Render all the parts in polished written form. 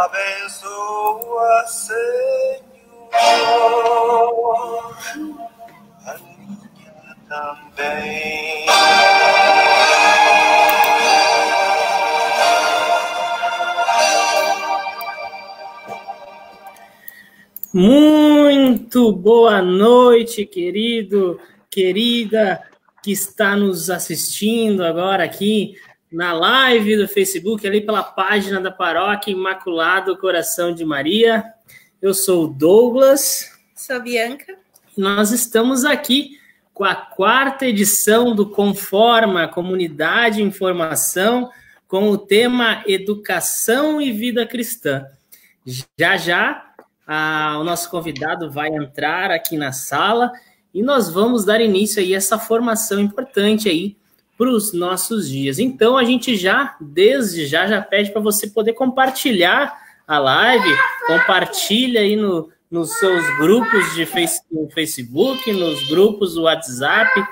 Abençoa, Senhor, a minha também. Muito boa noite, querido, querida, que está nos assistindo agora aqui na live do Facebook, ali pela página da Paróquia Imaculado Coração de Maria. Eu sou o Douglas. Sou a Bianca. Nós estamos aqui com a 4ª edição do Conforma, Comunidade e Informação, com o tema Educação e Vida Cristã. Já, o nosso convidado vai entrar aqui na sala e nós vamos dar início aí a essa formação importante aí para os nossos dias. Então, a gente desde já pede para você poder compartilhar a live, compartilha aí nos seus grupos de Facebook, nos grupos do WhatsApp.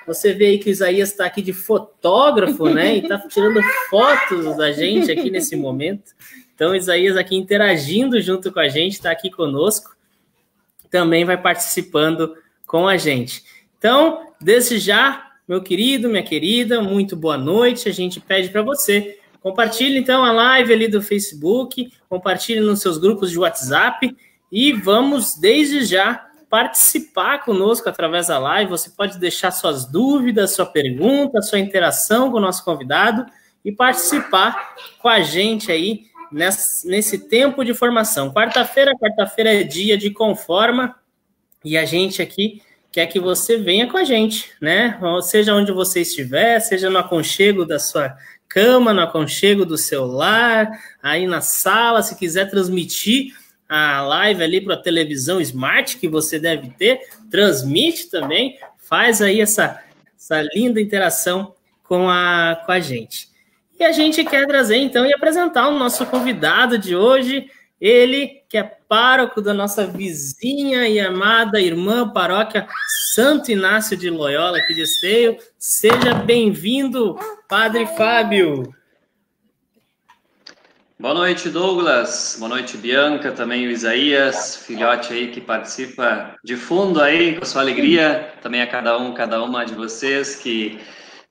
Você vê aí que o Isaías está aqui de fotógrafo, né? E está tirando fotos da gente aqui nesse momento. Então, Isaías aqui interagindo junto com a gente, está aqui conosco, também vai participando com a gente. Então, desde já, meu querido, minha querida, muito boa noite. A gente pede para você, compartilhe então a live ali do Facebook, compartilhe nos seus grupos de WhatsApp e vamos, desde já, participar conosco através da live. Você pode deixar suas dúvidas, sua pergunta, sua interação com o nosso convidado e participar com a gente aí nesse tempo de formação. Quarta-feira é dia de Conforma e a gente aqui quer que você venha com a gente, né? Seja onde você estiver, seja no aconchego da sua cama, no aconchego do seu lar, aí na sala, se quiser transmitir a live ali para a televisão Smart que você deve ter, transmite também, faz aí essa linda interação com a gente. E a gente quer trazer, então, e apresentar o nosso convidado de hoje, ele que é pároco da nossa vizinha e amada irmã paróquia Santo Inácio de Loyola, aqui de Esteio. Seja bem-vindo, Padre Fábio. Boa noite, Douglas. Boa noite, Bianca, também o Isaías, filhote aí que participa de fundo aí, com a sua alegria. Também a cada uma de vocês que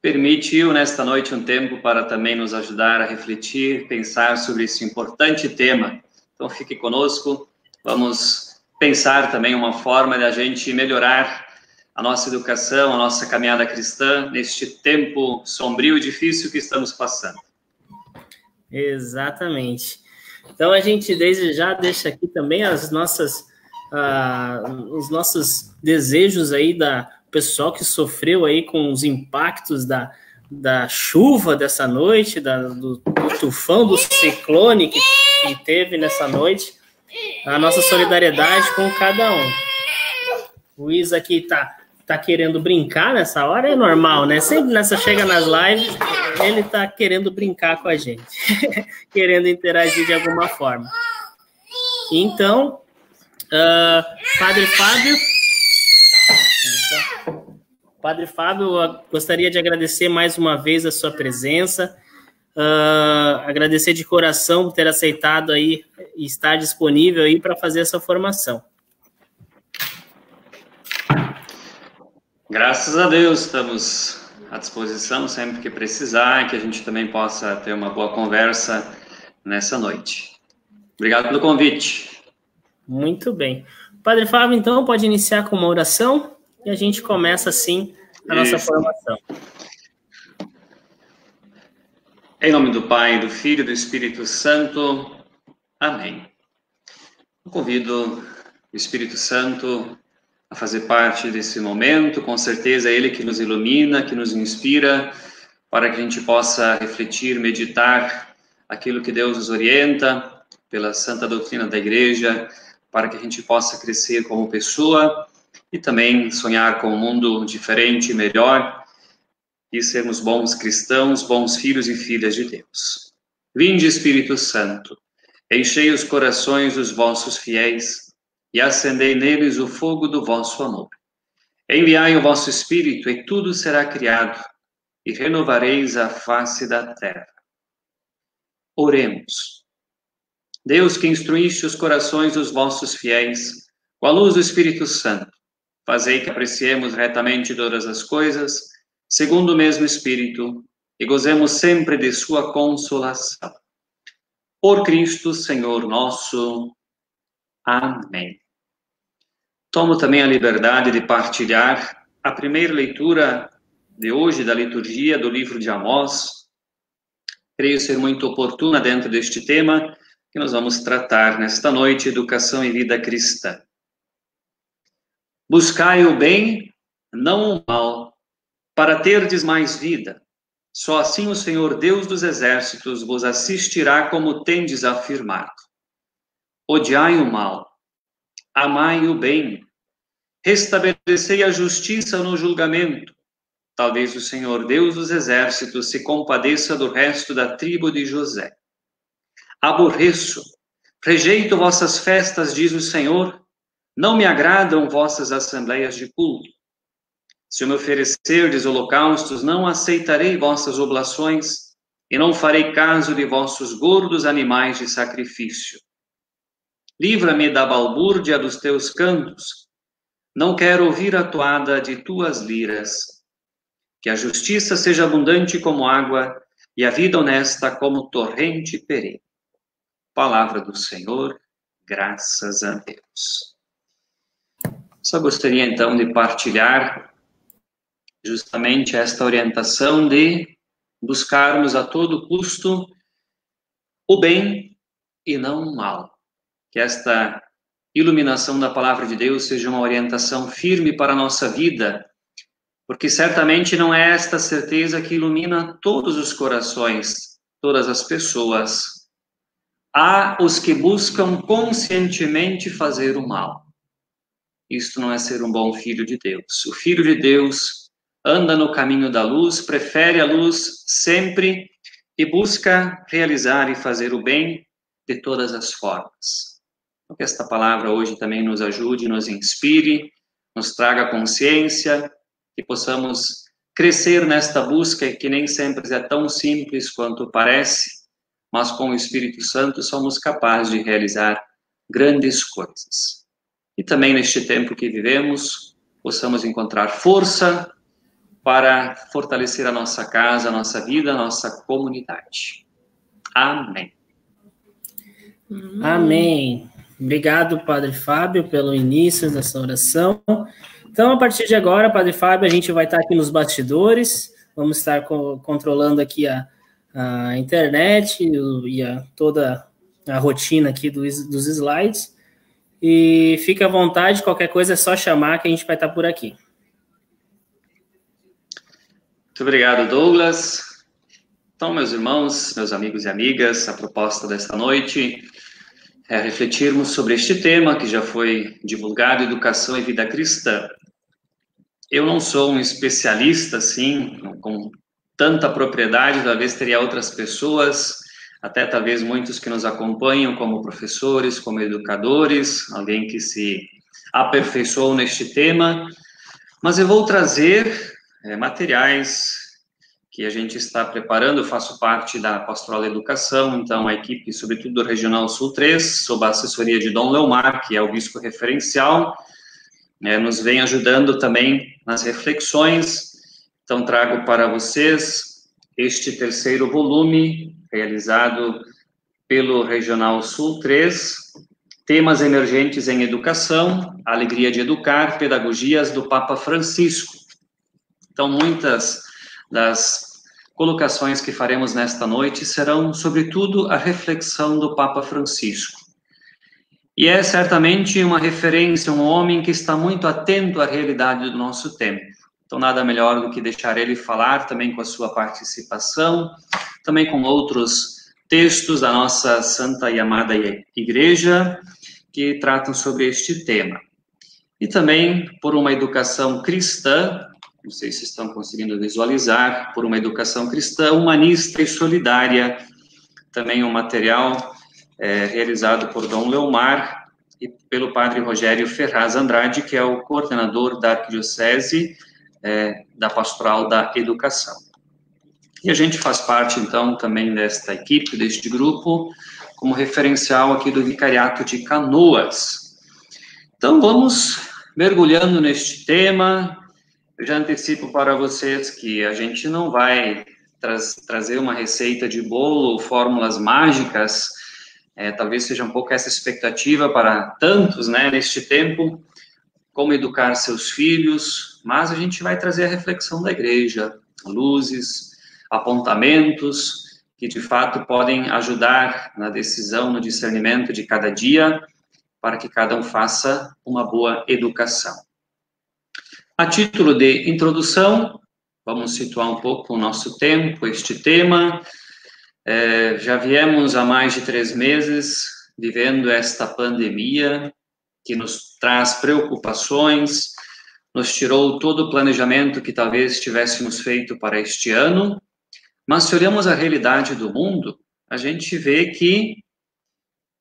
permitiu nesta noite um tempo para também nos ajudar a refletir, pensar sobre esse importante tema. Então fique conosco, vamos pensar também uma forma de a gente melhorar a nossa educação, a nossa caminhada cristã neste tempo sombrio e difícil que estamos passando. Exatamente. Então a gente desde já deixa aqui também os nossos desejos aí da pessoal que sofreu aí com os impactos da chuva dessa noite, do tufão, do ciclone que teve nessa noite, a nossa solidariedade com cada um. O Isa aqui tá querendo brincar nessa hora, é normal, né? Sempre chega nas lives, ele tá querendo brincar com a gente, querendo interagir de alguma forma. Então, Padre Fábio, eu gostaria de agradecer mais uma vez a sua presença, agradecer de coração por ter aceitado aí e estar disponível aí para fazer essa formação. Graças a Deus, estamos à disposição sempre que precisar, que a gente também possa ter uma boa conversa nessa noite. Obrigado pelo convite. Muito bem. Padre Fábio, então, pode iniciar com uma oração e a gente começa, assim, a nossa formação. Em nome do Pai, do Filho e do Espírito Santo. Amém. Eu convido o Espírito Santo a fazer parte desse momento. Com certeza é Ele que nos ilumina, que nos inspira, para que a gente possa refletir, meditar aquilo que Deus nos orienta, pela santa doutrina da Igreja, para que a gente possa crescer como pessoa e também sonhar com um mundo diferente, melhor, e sermos bons cristãos, bons filhos e filhas de Deus. Vinde, Espírito Santo, enchei os corações dos vossos fiéis e acendei neles o fogo do vosso amor. Enviai o vosso Espírito e tudo será criado, e renovareis a face da terra. Oremos. Deus, que instruíste os corações dos vossos fiéis, com a luz do Espírito Santo, fazei que apreciemos retamente todas as coisas, segundo o mesmo Espírito, e gozemos sempre de sua consolação. Por Cristo, Senhor nosso. Amém. Tomo também a liberdade de partilhar a primeira leitura de hoje da liturgia do livro de Amós. Creio ser muito oportuna dentro deste tema que nós vamos tratar nesta noite, educação e vida cristã. Buscai o bem, não o mal, para terdes mais vida. Só assim o Senhor Deus dos exércitos vos assistirá como tendes afirmado. Odiai o mal, amai o bem, restabelecei a justiça no julgamento. Talvez o Senhor Deus dos exércitos se compadeça do resto da tribo de José. Aborreço, rejeito vossas festas, diz o Senhor, não me agradam vossas assembleias de culto. Se eu me oferecerdes holocaustos, não aceitarei vossas oblações, e não farei caso de vossos gordos animais de sacrifício. Livra-me da balbúrdia dos teus cantos, não quero ouvir a toada de tuas liras. Que a justiça seja abundante como água, e a vida honesta como torrente perene. Palavra do Senhor, graças a Deus. Só gostaria então de partilhar justamente esta orientação de buscarmos a todo custo o bem e não o mal. Que esta iluminação da palavra de Deus seja uma orientação firme para a nossa vida, porque certamente não é esta certeza que ilumina todos os corações, todas as pessoas. Há os que buscam conscientemente fazer o mal. Isto não é ser um bom filho de Deus. O filho de Deus anda no caminho da luz, prefere a luz sempre e busca realizar e fazer o bem de todas as formas. Então, que esta palavra hoje também nos ajude, nos inspire, nos traga consciência, que possamos crescer nesta busca que nem sempre é tão simples quanto parece, mas com o Espírito Santo somos capazes de realizar grandes coisas. E também neste tempo que vivemos, possamos encontrar força para fortalecer a nossa casa, a nossa vida, a nossa comunidade. Amém. Amém. Obrigado, Padre Fábio, pelo início dessa oração. Então, a partir de agora, Padre Fábio, a gente vai estar aqui nos bastidores, vamos estar controlando aqui a internet e toda a rotina aqui dos slides. E fique à vontade, qualquer coisa é só chamar que a gente vai estar por aqui. Muito obrigado, Douglas. Então, meus irmãos, meus amigos e amigas, a proposta desta noite é refletirmos sobre este tema que já foi divulgado, educação e vida cristã. Eu não sou um especialista, assim, com tanta propriedade, talvez teria outras pessoas, até talvez muitos que nos acompanham como professores, como educadores, alguém que se aperfeiçoou neste tema, mas eu vou trazer materiais que a gente está preparando. Eu faço parte da Pastoral da Educação, então a equipe, sobretudo do Regional Sul 3, sob a assessoria de Dom Leomar, que é o bispo referencial, nos vem ajudando também nas reflexões. Então trago para vocês este terceiro volume, realizado pelo Regional Sul 3, Temas Emergentes em Educação, Alegria de Educar, Pedagogias do Papa Francisco. Então, muitas das colocações que faremos nesta noite serão, sobretudo, a reflexão do Papa Francisco. E é certamente uma referência, um homem que está muito atento à realidade do nosso tempo. Então, nada melhor do que deixar ele falar também com a sua participação, também com outros textos da nossa santa e amada Igreja, que tratam sobre este tema. E também por uma educação cristã, não sei se estão conseguindo visualizar, por uma educação cristã, humanista e solidária, também um material realizado por Dom Leomar e pelo Padre Rogério Ferraz Andrade, que é o coordenador da Arquidiocese da Pastoral da Educação. E a gente faz parte, então, também desta equipe, deste grupo, como referencial aqui do Vicariato de Canoas. Então, vamos mergulhando neste tema. Eu já antecipo para vocês que a gente não vai trazer uma receita de bolo, fórmulas mágicas, talvez seja um pouco essa expectativa para tantos, né, neste tempo, como educar seus filhos, mas a gente vai trazer a reflexão da igreja, luzes, apontamentos, que de fato podem ajudar na decisão, no discernimento de cada dia, para que cada um faça uma boa educação. A título de introdução, vamos situar um pouco o nosso tempo, este tema. Já viemos há mais de 3 meses vivendo esta pandemia, que nos traz preocupações, nos tirou todo o planejamento que talvez tivéssemos feito para este ano, mas se olhamos a realidade do mundo, a gente vê que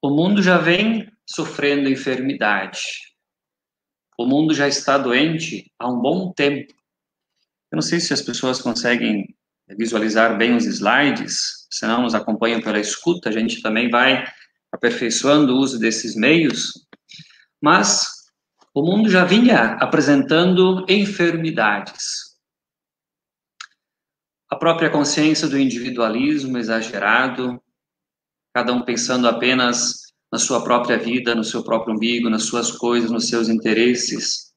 o mundo já vem sofrendo enfermidade. O mundo já está doente há um bom tempo. Eu não sei se as pessoas conseguem visualizar bem os slides, se não nos acompanham pela escuta, a gente também vai aperfeiçoando o uso desses meios, mas o mundo já vinha apresentando enfermidades. A própria consciência do individualismo exagerado, cada um pensando apenas na sua própria vida, no seu próprio umbigo, nas suas coisas, nos seus interesses.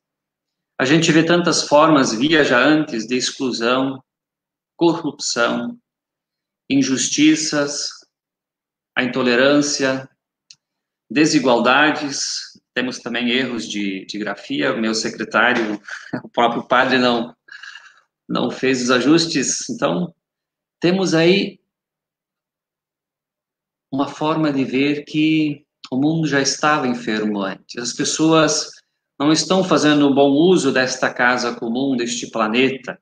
A gente vê tantas formas viajantes de exclusão, corrupção, injustiças, a intolerância, desigualdades. Temos também erros de grafia. O meu secretário, o próprio padre, não fez os ajustes. Então, temos aí uma forma de ver que o mundo já estava enfermo antes. As pessoas não estão fazendo um bom uso desta casa comum, deste planeta.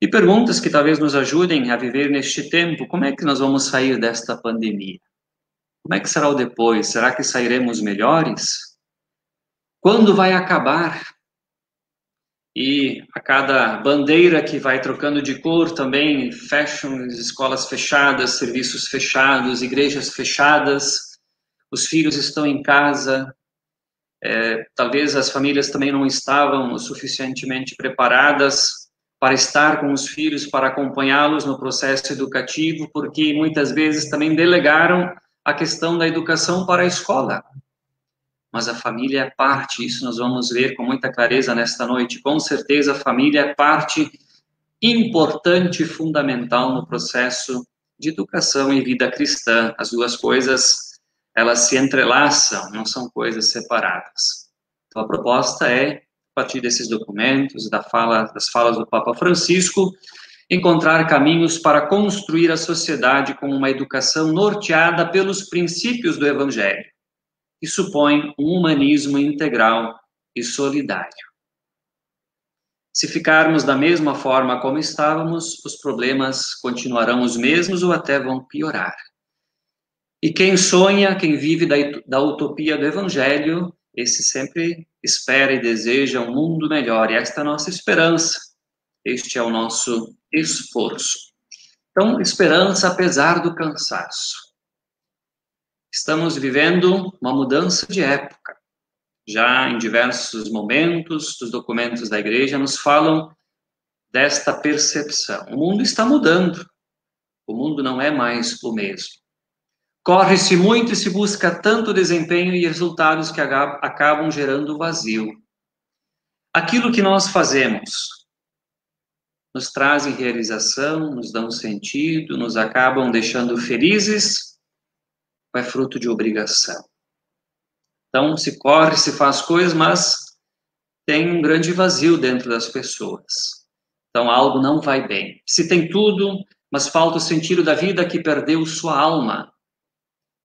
E perguntas que talvez nos ajudem a viver neste tempo. Como é que nós vamos sair desta pandemia? Como é que será o depois? Será que sairemos melhores? Quando vai acabar? E a cada bandeira que vai trocando de cor também fecham escolas fechadas, serviços fechados, igrejas fechadas, os filhos estão em casa, talvez as famílias também não estavam o suficientemente preparadas para estar com os filhos, para acompanhá-los no processo educativo, porque muitas vezes também delegaram a questão da educação para a escola. Mas a família é parte, isso nós vamos ver com muita clareza nesta noite. Com certeza a família é parte importante e fundamental no processo de educação e vida cristã. As duas coisas, elas se entrelaçam, não são coisas separadas. Então a proposta é, a partir desses documentos, das falas do Papa Francisco, encontrar caminhos para construir a sociedade com uma educação norteada pelos princípios do Evangelho, que supõe um humanismo integral e solidário. Se ficarmos da mesma forma como estávamos, os problemas continuarão os mesmos ou até vão piorar. E quem sonha, quem vive da utopia do Evangelho, esse sempre espera e deseja um mundo melhor. E esta é a nossa esperança, este é o nosso esforço. Então, esperança apesar do cansaço. Estamos vivendo uma mudança de época. Já em diversos momentos dos documentos da igreja nos falam desta percepção. O mundo está mudando. O mundo não é mais o mesmo. Corre-se muito e se busca tanto desempenho e resultados que acabam gerando vazio. Aquilo que nós fazemos nos trazem realização, nos dão sentido, nos acabam deixando felizes, ou é fruto de obrigação? Então, se corre, se faz coisas, mas tem um grande vazio dentro das pessoas. Então, algo não vai bem. Se tem tudo, mas falta o sentido da vida que perdeu sua alma.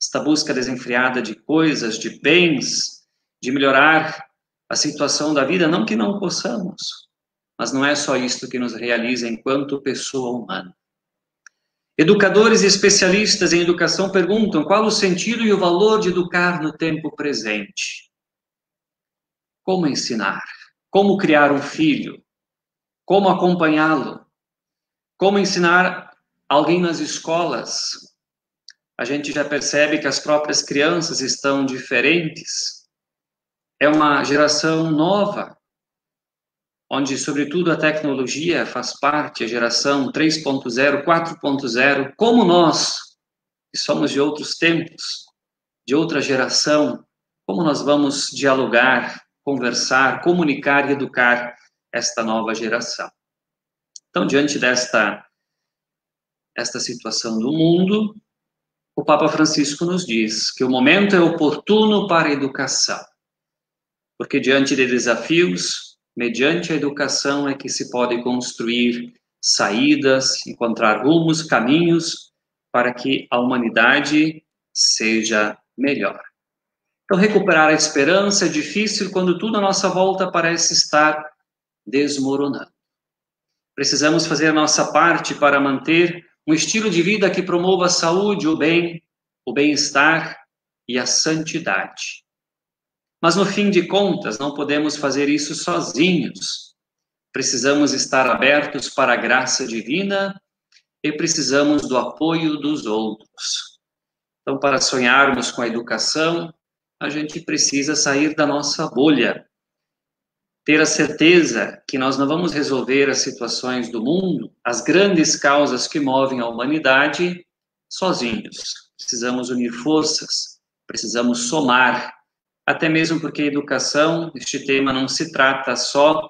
Esta busca desenfreada de coisas, de bens, de melhorar a situação da vida, não que não possamos, mas não é só isto que nos realiza enquanto pessoa humana. Educadores e especialistas em educação perguntam qual o sentido e o valor de educar no tempo presente. Como ensinar? Como criar um filho? Como acompanhá-lo? Como ensinar alguém nas escolas, a gente já percebe que as próprias crianças estão diferentes. É uma geração nova, onde, sobretudo, a tecnologia faz parte, a geração 3.0, 4.0, como nós, que somos de outros tempos, de outra geração, como nós vamos dialogar, conversar, comunicar e educar esta nova geração. Então, diante desta situação do mundo, o Papa Francisco nos diz que o momento é oportuno para a educação, porque diante de desafios, mediante a educação é que se pode construir saídas, encontrar rumos, caminhos para que a humanidade seja melhor. Então, recuperar a esperança é difícil quando tudo à nossa volta parece estar desmoronando. Precisamos fazer a nossa parte para manter um estilo de vida que promova a saúde, o bem, o bem-estar e a santidade. Mas, no fim de contas, não podemos fazer isso sozinhos. Precisamos estar abertos para a graça divina e precisamos do apoio dos outros. Então, para sonharmos com a educação, a gente precisa sair da nossa bolha, ter a certeza que nós não vamos resolver as situações do mundo, as grandes causas que movem a humanidade, sozinhos. Precisamos unir forças, precisamos somar, até mesmo porque a educação, este tema não se trata só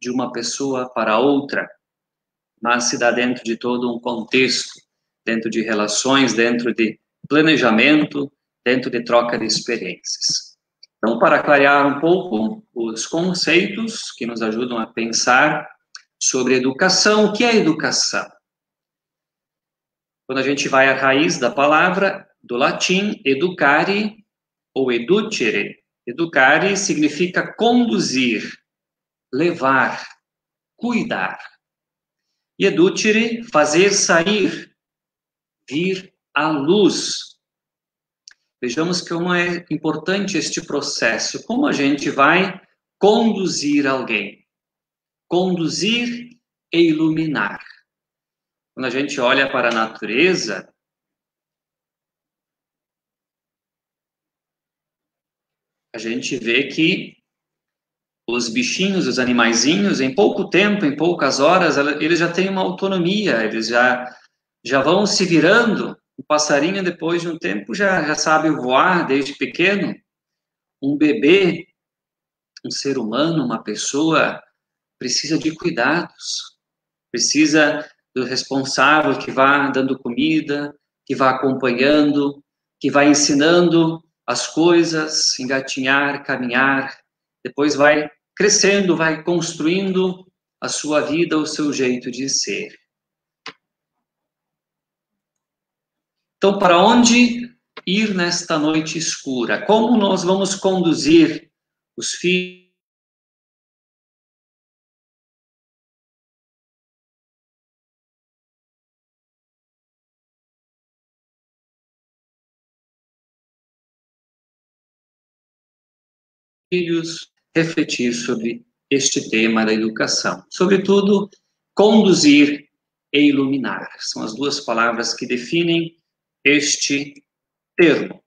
de uma pessoa para outra, mas se dá dentro de todo um contexto, dentro de relações, dentro de planejamento, dentro de troca de experiências. Então, para clarear um pouco os conceitos que nos ajudam a pensar sobre educação, o que é educação? Quando a gente vai à raiz da palavra, do latim, educare ou educere. Educare significa conduzir, levar, cuidar. E educere, fazer sair, vir à luz. Vejamos como é importante este processo, como a gente vai conduzir alguém. Conduzir e iluminar. Quando a gente olha para a natureza, a gente vê que os bichinhos, os animaizinhos, em pouco tempo, em poucas horas, eles já têm uma autonomia, eles já vão se virando. O passarinho, depois de um tempo, já sabe voar desde pequeno. Um bebê, um ser humano, uma pessoa, precisa de cuidados. Precisa do responsável que vá dando comida, que vá acompanhando, que vá ensinando as coisas, engatinhar, caminhar. Depois vai crescendo, vai construindo a sua vida, o seu jeito de ser. Então, para onde ir nesta noite escura? Como nós vamos conduzir os filhos? Refletir sobre este tema da educação. Sobretudo, conduzir e iluminar. São as duas palavras que definem este termo.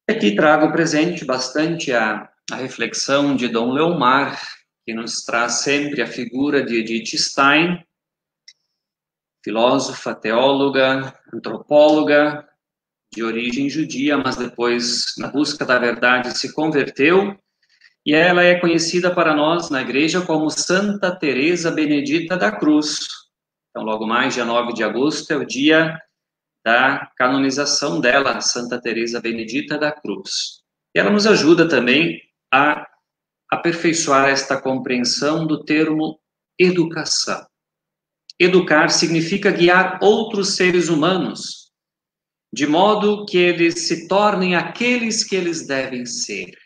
Aqui trago presente bastante a reflexão de Dom Leomar, que nos traz sempre a figura de Edith Stein, filósofa, teóloga, antropóloga, de origem judia, mas depois, na busca da verdade, se converteu, e ela é conhecida para nós na igreja como Santa Teresa Benedita da Cruz. Então, logo mais, dia 9 de agosto, é o dia da canonização dela, Santa Teresa Benedita da Cruz. E ela nos ajuda também a aperfeiçoar esta compreensão do termo educação. Educar significa guiar outros seres humanos, de modo que eles se tornem aqueles que eles devem ser.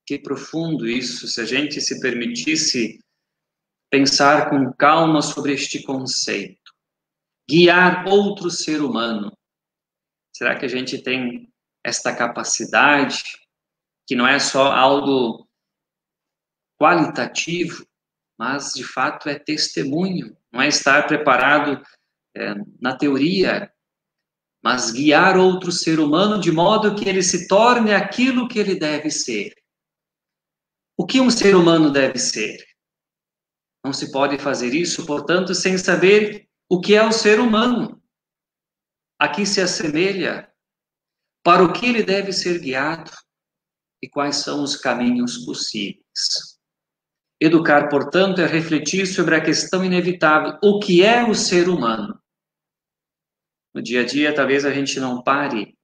Que profundo isso, se a gente se permitisse pensar com calma sobre este conceito. Guiar outro ser humano. Será que a gente tem esta capacidade, que não é só algo qualitativo, mas de fato é testemunho, não é estar preparado na teoria, mas guiar outro ser humano de modo que ele se torne aquilo que ele deve ser. O que um ser humano deve ser? Não se pode fazer isso, portanto, sem saber o que é o ser humano, a que se assemelha, para o que ele deve ser guiado e quais são os caminhos possíveis. Educar, portanto, é refletir sobre a questão inevitável: o que é o ser humano? No dia a dia, talvez a gente não pare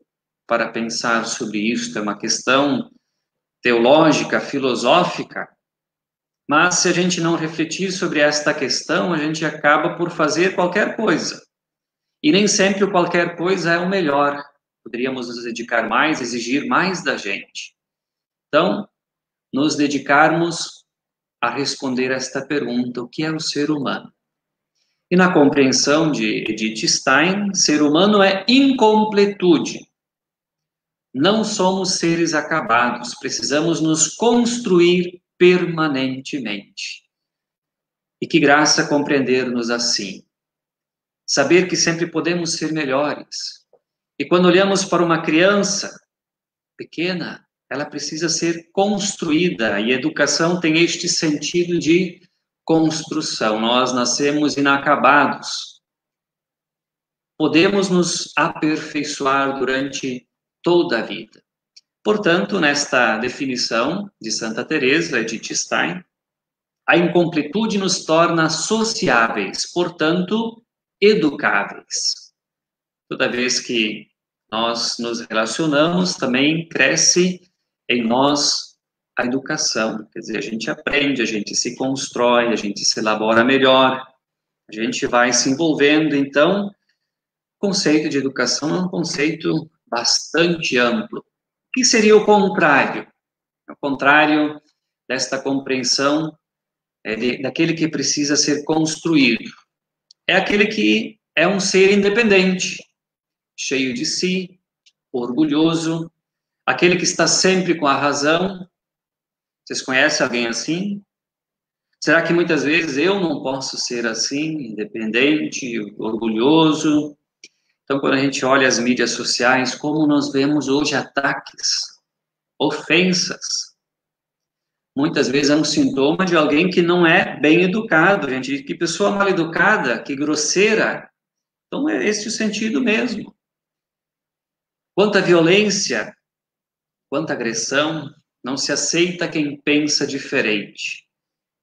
para pensar sobre isso, é uma questão teológica, filosófica, mas se a gente não refletir sobre esta questão, a gente acaba por fazer qualquer coisa. E nem sempre o qualquer coisa é o melhor. Poderíamos nos dedicar mais, exigir mais da gente. Então, nos dedicarmos a responder esta pergunta: o que é o ser humano? E na compreensão de Edith Stein, ser humano é incompletude. Não somos seres acabados, precisamos nos construir permanentemente. E que graça compreender-nos assim. Saber que sempre podemos ser melhores. E quando olhamos para uma criança pequena, ela precisa ser construída, e educação tem este sentido de construção. Nós nascemos inacabados. Podemos nos aperfeiçoar durante toda a vida. Portanto, nesta definição de Santa Teresa, Edith Stein, a incompletude nos torna sociáveis, portanto, educáveis. Toda vez que nós nos relacionamos, também cresce em nós a educação. Quer dizer, a gente aprende, a gente se constrói, a gente se elabora melhor, a gente vai se envolvendo. Então, o conceito de educação é um conceito bastante amplo. O que seria o contrário? O contrário desta compreensão daquele que precisa ser construído. É aquele que é um ser independente, cheio de si, orgulhoso, aquele que está sempre com a razão. Vocês conhecem alguém assim? Será que muitas vezes eu não posso ser assim, independente, orgulhoso? Então, quando a gente olha as mídias sociais, como nós vemos hoje ataques, ofensas, muitas vezes é um sintoma de alguém que não é bem educado. A gente diz: que pessoa mal educada, que grosseira. Então, é esse o sentido mesmo. Quanta violência, quanta agressão, não se aceita quem pensa diferente.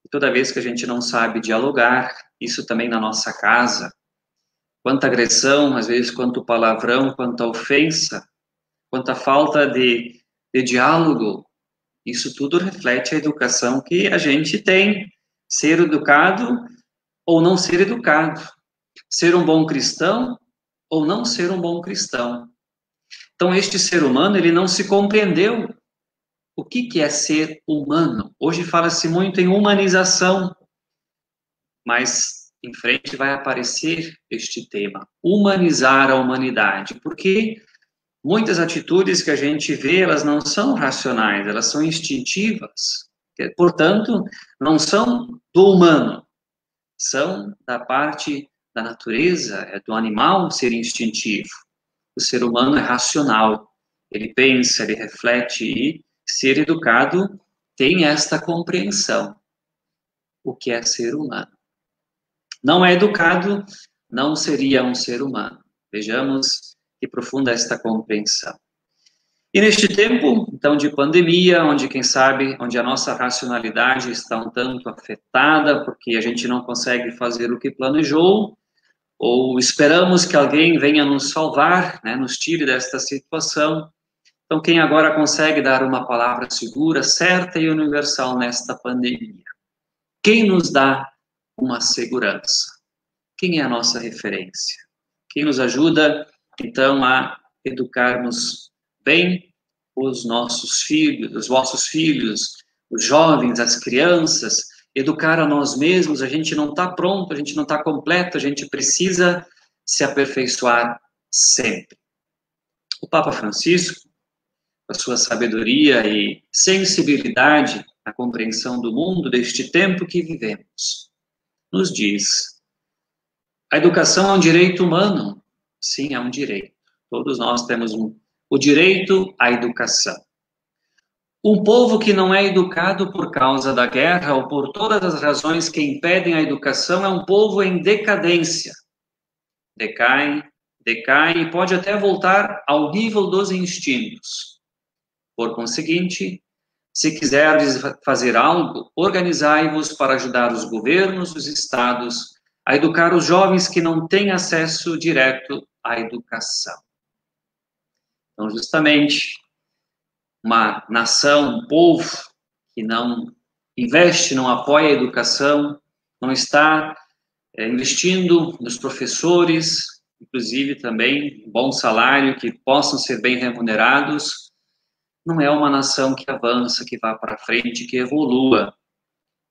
E toda vez que a gente não sabe dialogar, isso também na nossa casa, quanta agressão, às vezes quanto palavrão, quanta ofensa, quanta falta de diálogo, isso tudo reflete a educação que a gente tem. Ser educado ou não ser educado. Ser um bom cristão ou não ser um bom cristão. Então, este ser humano, ele não se compreendeu. O que é ser humano? Hoje fala-se muito em humanização, mas em frente vai aparecer este tema, humanizar a humanidade, porque muitas atitudes que a gente vê, elas não são racionais, elas são instintivas, portanto, não são do humano, são da parte da natureza, é do animal ser instintivo. O ser humano é racional, ele pensa, ele reflete, e ser educado tem esta compreensão. O que é ser humano? Não é educado, não seria um ser humano. Vejamos que profunda esta compreensão. E neste tempo, então, de pandemia, onde, quem sabe, onde a nossa racionalidade está um tanto afetada, porque a gente não consegue fazer o que planejou, ou esperamos que alguém venha nos salvar, né, nos tire desta situação. Então, quem agora consegue dar uma palavra segura, certa e universal nesta pandemia? Quem nos dá uma segurança? Quem é a nossa referência? Quem nos ajuda, então, a educarmos bem os nossos filhos, os vossos filhos, os jovens, as crianças, educar a nós mesmos? A gente não está pronto, a gente não está completo, a gente precisa se aperfeiçoar sempre. O Papa Francisco, com a sua sabedoria e sensibilidade à compreensão do mundo deste tempo que vivemos, nos diz: A educação é um direito humano? Sim, é um direito. Todos nós temos o direito à educação. Um povo que não é educado por causa da guerra ou por todas as razões que impedem a educação é um povo em decadência. Decai e pode até voltar ao nível dos instintos. Por conseguinte, se quiserdes fazer algo, organizai-vos para ajudar os governos, os estados, a educar os jovens que não têm acesso direto à educação. Então, justamente, uma nação, um povo que não investe, não apoia a educação, não está investindo nos professores, inclusive também um bom salário, que possam ser bem remunerados, não é uma nação que avança, que vá para frente, que evolua.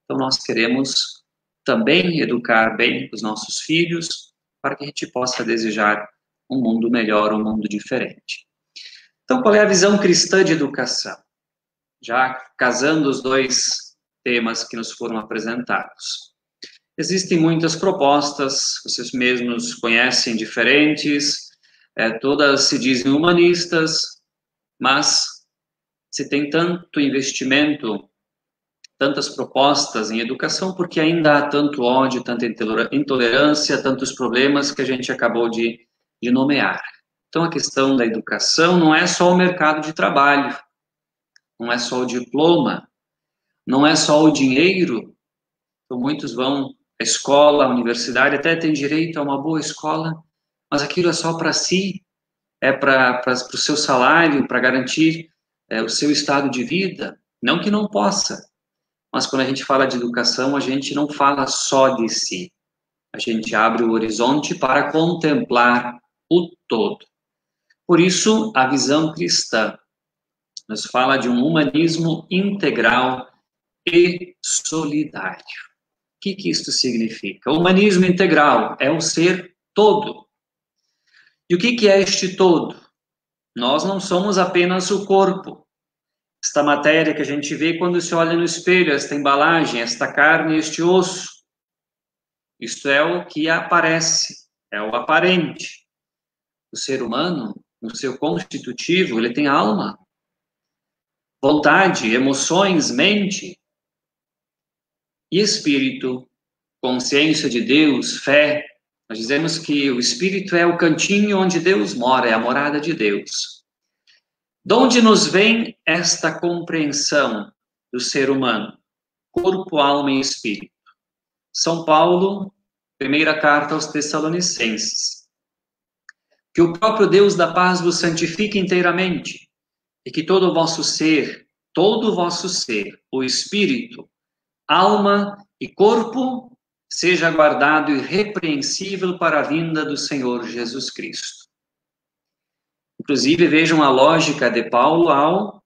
Então, nós queremos também educar bem os nossos filhos, para que a gente possa desejar um mundo melhor, um mundo diferente. Então, qual é a visão cristã de educação? Já casando os dois temas que nos foram apresentados. Existem muitas propostas, vocês mesmos conhecem diferentes, todas se dizem humanistas, mas se tem tanto investimento, tantas propostas em educação, porque ainda há tanto ódio, tanta intolerância, tantos problemas que a gente acabou de nomear. Então, a questão da educação não é só o mercado de trabalho, não é só o diploma, não é só o dinheiro. Então, muitos vão à escola, à universidade, até têm direito a uma boa escola, mas aquilo é só para si, é para o seu salário, para garantir o seu estado de vida. Não que não possa, mas quando a gente fala de educação, a gente não fala só de si. A gente abre o horizonte para contemplar o todo. Por isso, a visão cristã nos fala de um humanismo integral e solidário. O que isto significa? O humanismo integral é o ser todo. E o que é este todo? Nós não somos apenas o corpo. Esta matéria que a gente vê quando se olha no espelho, esta embalagem, esta carne, este osso. Isto é o que aparece, é o aparente. O ser humano, no seu constitutivo, ele tem alma, vontade, emoções, mente e espírito, consciência de Deus, fé. Nós dizemos que o espírito é o cantinho onde Deus mora, é a morada de Deus. De onde nos vem esta compreensão do ser humano? Corpo, alma e espírito. São Paulo, primeira carta aos Tessalonicenses. Que o próprio Deus da paz vos santifique inteiramente, e que todo o vosso ser, o espírito, alma e corpo, seja guardado irrepreensível para a vinda do Senhor Jesus Cristo. Inclusive, vejam a lógica de Paulo ao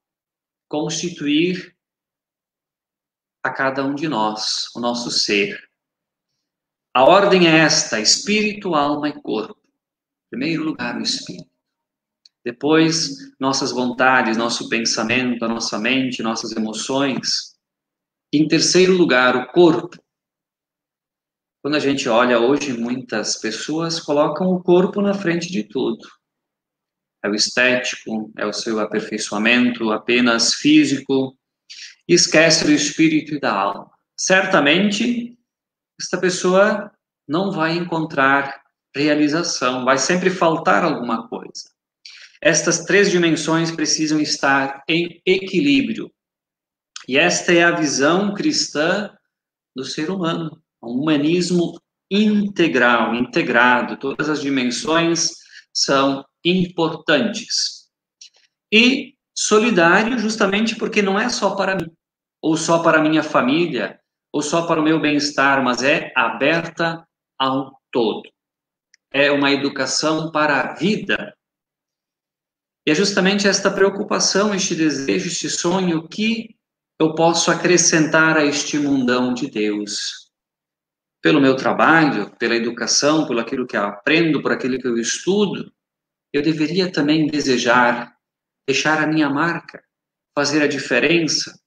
constituir a cada um de nós, o nosso ser. A ordem é esta: espírito, alma e corpo. Em primeiro lugar, o espírito. Depois, nossas vontades, nosso pensamento, a nossa mente, nossas emoções. Em terceiro lugar, o corpo. Quando a gente olha hoje, muitas pessoas colocam o corpo na frente de tudo. É o estético, é o seu aperfeiçoamento apenas físico, e esquece do espírito e da alma. Certamente, esta pessoa não vai encontrar realização, vai sempre faltar alguma coisa. Estas três dimensões precisam estar em equilíbrio. E esta é a visão cristã do ser humano, um humanismo integral, integrado, todas as dimensões são importantes. E solidário justamente porque não é só para mim, ou só para a minha família, ou só para o meu bem-estar, mas é aberta ao todo. É uma educação para a vida. E é justamente esta preocupação, este desejo, este sonho que eu posso acrescentar a este mundão de Deus. Pelo meu trabalho, pela educação, por aquilo que eu aprendo, por aquilo que eu estudo, eu deveria também desejar deixar a minha marca, fazer a diferença.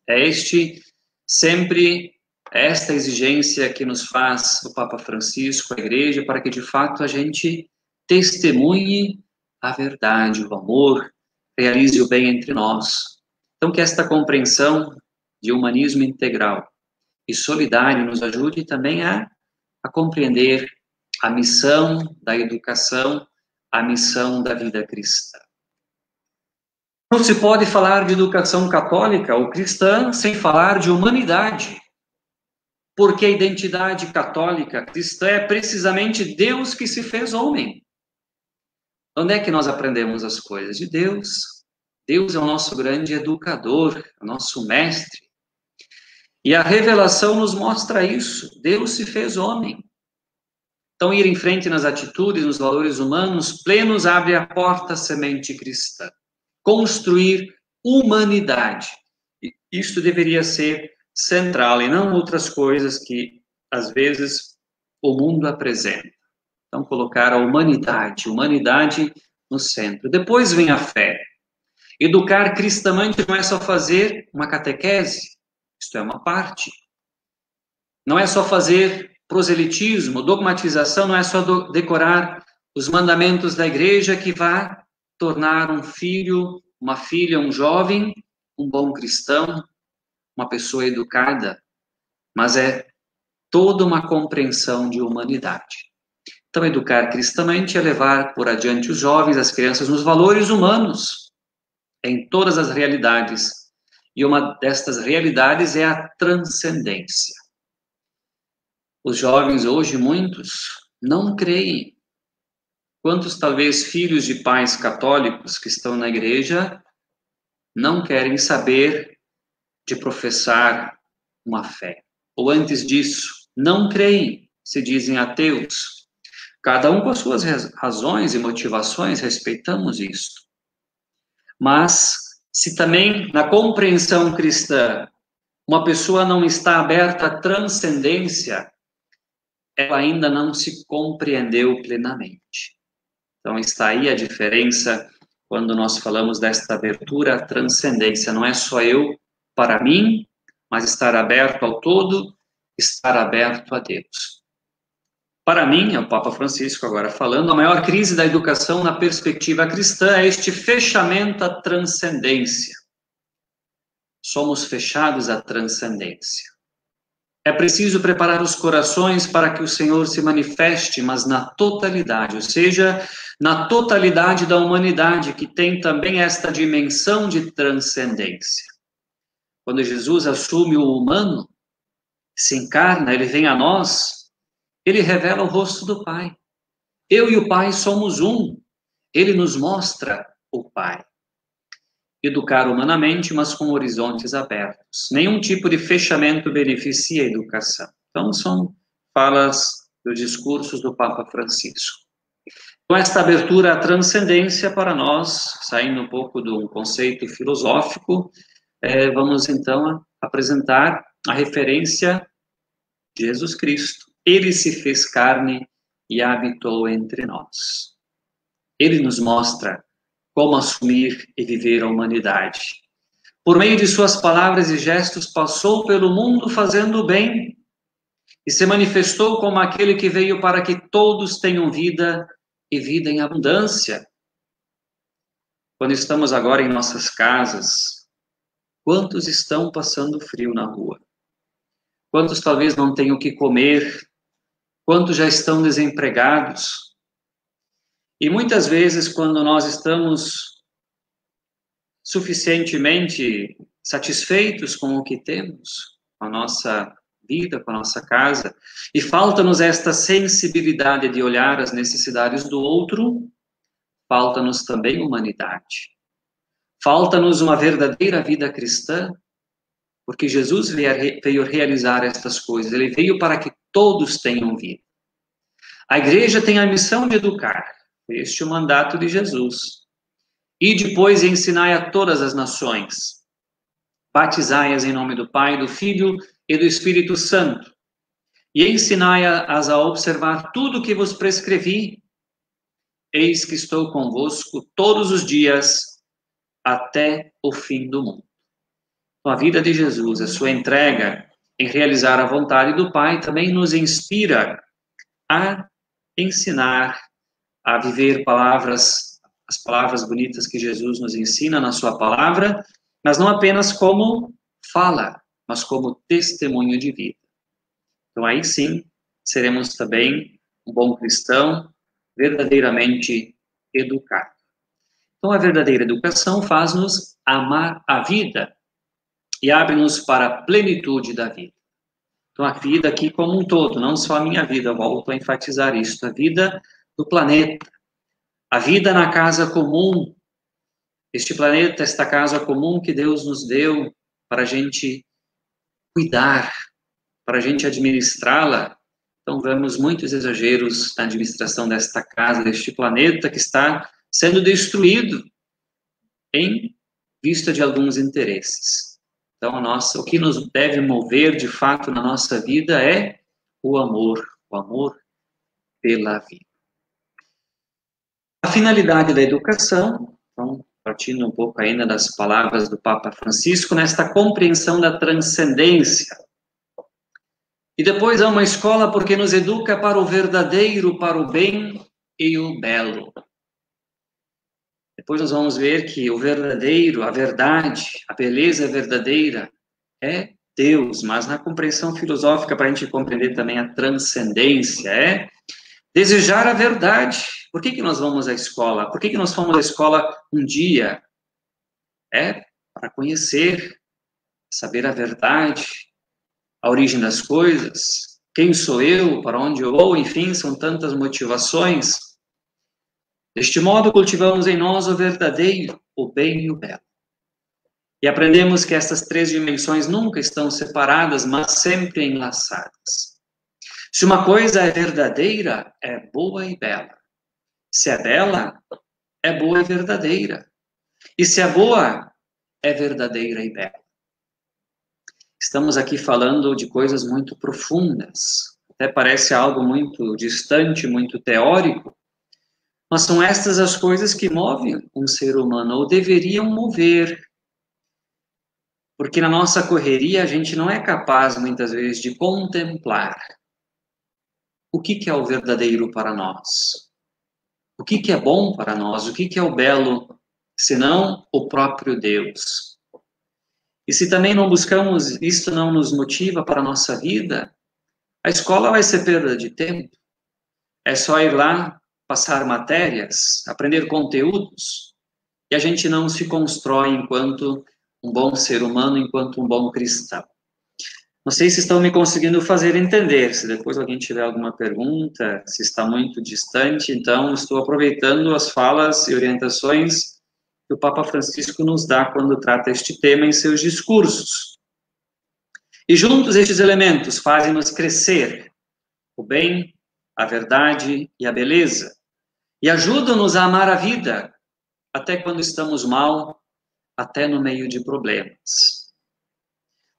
É este sempre É esta exigência que nos faz o Papa Francisco, a Igreja, para que de fato a gente testemunhe a verdade, o amor, realize o bem entre nós. Então, que esta compreensão de humanismo integral e solidário nos ajude também a compreender a missão da educação, a missão da vida cristã. Não se pode falar de educação católica ou cristã sem falar de humanidade, porque a identidade católica cristã é precisamente Deus que se fez homem. Onde é que nós aprendemos as coisas? De Deus. Deus é o nosso grande educador, o nosso mestre. E a revelação nos mostra isso. Deus se fez homem. Então, ir em frente nas atitudes, nos valores humanos plenos, abre a porta à semente cristã. Construir humanidade. Isto deveria ser central, e não outras coisas que, às vezes, o mundo apresenta. Então, colocar a humanidade no centro. Depois vem a fé. Educar cristamente não é só fazer uma catequese. Isto é uma parte. Não é só fazer proselitismo, dogmatização, não é só decorar os mandamentos da igreja que vai tornar um filho, uma filha, um jovem, um bom cristão, uma pessoa educada, mas é toda uma compreensão de humanidade. Então, educar cristamente é levar por adiante os jovens, as crianças, nos valores humanos, em todas as realidades. E uma destas realidades é a transcendência. Os jovens hoje, muitos, não creem. Quantos, talvez, filhos de pais católicos que estão na igreja não querem saber de professar uma fé? Ou antes disso, não creem, se dizem ateus. Cada um com as suas razões e motivações, respeitamos isto. Mas, se também na compreensão cristã uma pessoa não está aberta à transcendência, ela ainda não se compreendeu plenamente. Então, está aí a diferença quando nós falamos desta abertura à transcendência. Não é só eu para mim, mas estar aberto ao todo, estar aberto a Deus. Para mim, é o Papa Francisco agora falando, a maior crise da educação na perspectiva cristã é este fechamento à transcendência. Somos fechados à transcendência. É preciso preparar os corações para que o Senhor se manifeste, mas na totalidade, ou seja, na totalidade da humanidade, que tem também esta dimensão de transcendência. Quando Jesus assume o humano, se encarna, ele vem a nós, ele revela o rosto do Pai. Eu e o Pai somos um. Ele nos mostra o Pai. Educar humanamente, mas com horizontes abertos. Nenhum tipo de fechamento beneficia a educação. Então, são falas dos discursos do Papa Francisco. Com esta abertura à transcendência para nós, saindo um pouco do conceito filosófico, vamos então apresentar a referência de Jesus Cristo. Ele se fez carne e habitou entre nós. Ele nos mostra como assumir e viver a humanidade. Por meio de suas palavras e gestos, passou pelo mundo fazendo o bem e se manifestou como aquele que veio para que todos tenham vida e vida em abundância. Quando estamos agora em nossas casas, quantos estão passando frio na rua? Quantos talvez não tenham o que comer? Quantos já estão desempregados? E muitas vezes, quando nós estamos suficientemente satisfeitos com o que temos, com a nossa vida, com a nossa casa, e falta-nos esta sensibilidade de olhar as necessidades do outro, falta-nos também humanidade. Falta-nos uma verdadeira vida cristã, porque Jesus veio realizar estas coisas. Ele veio para que todos tenham vida. A igreja tem a missão de educar. Este é o mandato de Jesus. E depois ensinai a todas as nações. Batizai-as em nome do Pai, do Filho e do Espírito Santo. E ensinai-as a observar tudo o que vos prescrevi. Eis que estou convosco todos os dias até o fim do mundo. A vida de Jesus, a sua entrega em realizar a vontade do Pai, também nos inspira a ensinar, a viver as palavras bonitas que Jesus nos ensina na sua palavra, mas não apenas como fala, mas como testemunho de vida. Então aí sim, seremos também um bom cristão, verdadeiramente educado. Então a verdadeira educação faz-nos amar a vida e abre-nos para a plenitude da vida. Então a vida aqui como um todo, não só a minha vida, eu volto a enfatizar isso, a vida do planeta, a vida na casa comum, este planeta, esta casa comum que Deus nos deu para a gente cuidar, para a gente administrá-la. Então vemos muitos exageros na administração desta casa, deste planeta que está sendo destruído em vista de alguns interesses. Então, o que nos deve mover, de fato, na nossa vida é o amor pela vida. A finalidade da educação, então, partindo um pouco ainda das palavras do Papa Francisco, nesta compreensão da transcendência. E depois há uma escola porque nos educa para o verdadeiro, para o bem e o belo. Depois nós vamos ver que o verdadeiro, a verdade, a beleza verdadeira é Deus, mas na compreensão filosófica, para a gente compreender também a transcendência, é desejar a verdade. Por que nós vamos à escola? Por que nós fomos à escola um dia? É para conhecer, saber a verdade, a origem das coisas, quem sou eu, para onde eu vou, enfim, são tantas motivações. Deste modo, cultivamos em nós o verdadeiro, o bem e o belo. E aprendemos que essas três dimensões nunca estão separadas, mas sempre enlaçadas. Se uma coisa é verdadeira, é boa e bela. Se é bela, é boa e verdadeira. E se é boa, é verdadeira e bela. Estamos aqui falando de coisas muito profundas. Até parece algo muito distante, muito teórico. Mas são estas as coisas que movem um ser humano, ou deveriam mover. Porque na nossa correria a gente não é capaz, muitas vezes, de contemplar o que é o verdadeiro para nós. O que é bom para nós, o que é o belo, senão o próprio Deus. E se também não buscamos, isso não nos motiva para a nossa vida, a escola vai ser perda de tempo. É só ir lá, passar matérias, aprender conteúdos, e a gente não se constrói enquanto um bom ser humano, enquanto um bom cristão. Não sei se estão me conseguindo fazer entender, se depois alguém tiver alguma pergunta, se está muito distante, então estou aproveitando as falas e orientações que o Papa Francisco nos dá quando trata este tema em seus discursos. E juntos estes elementos fazem-nos crescer o bem, a verdade e a beleza, e ajudam-nos a amar a vida, até quando estamos mal, até no meio de problemas.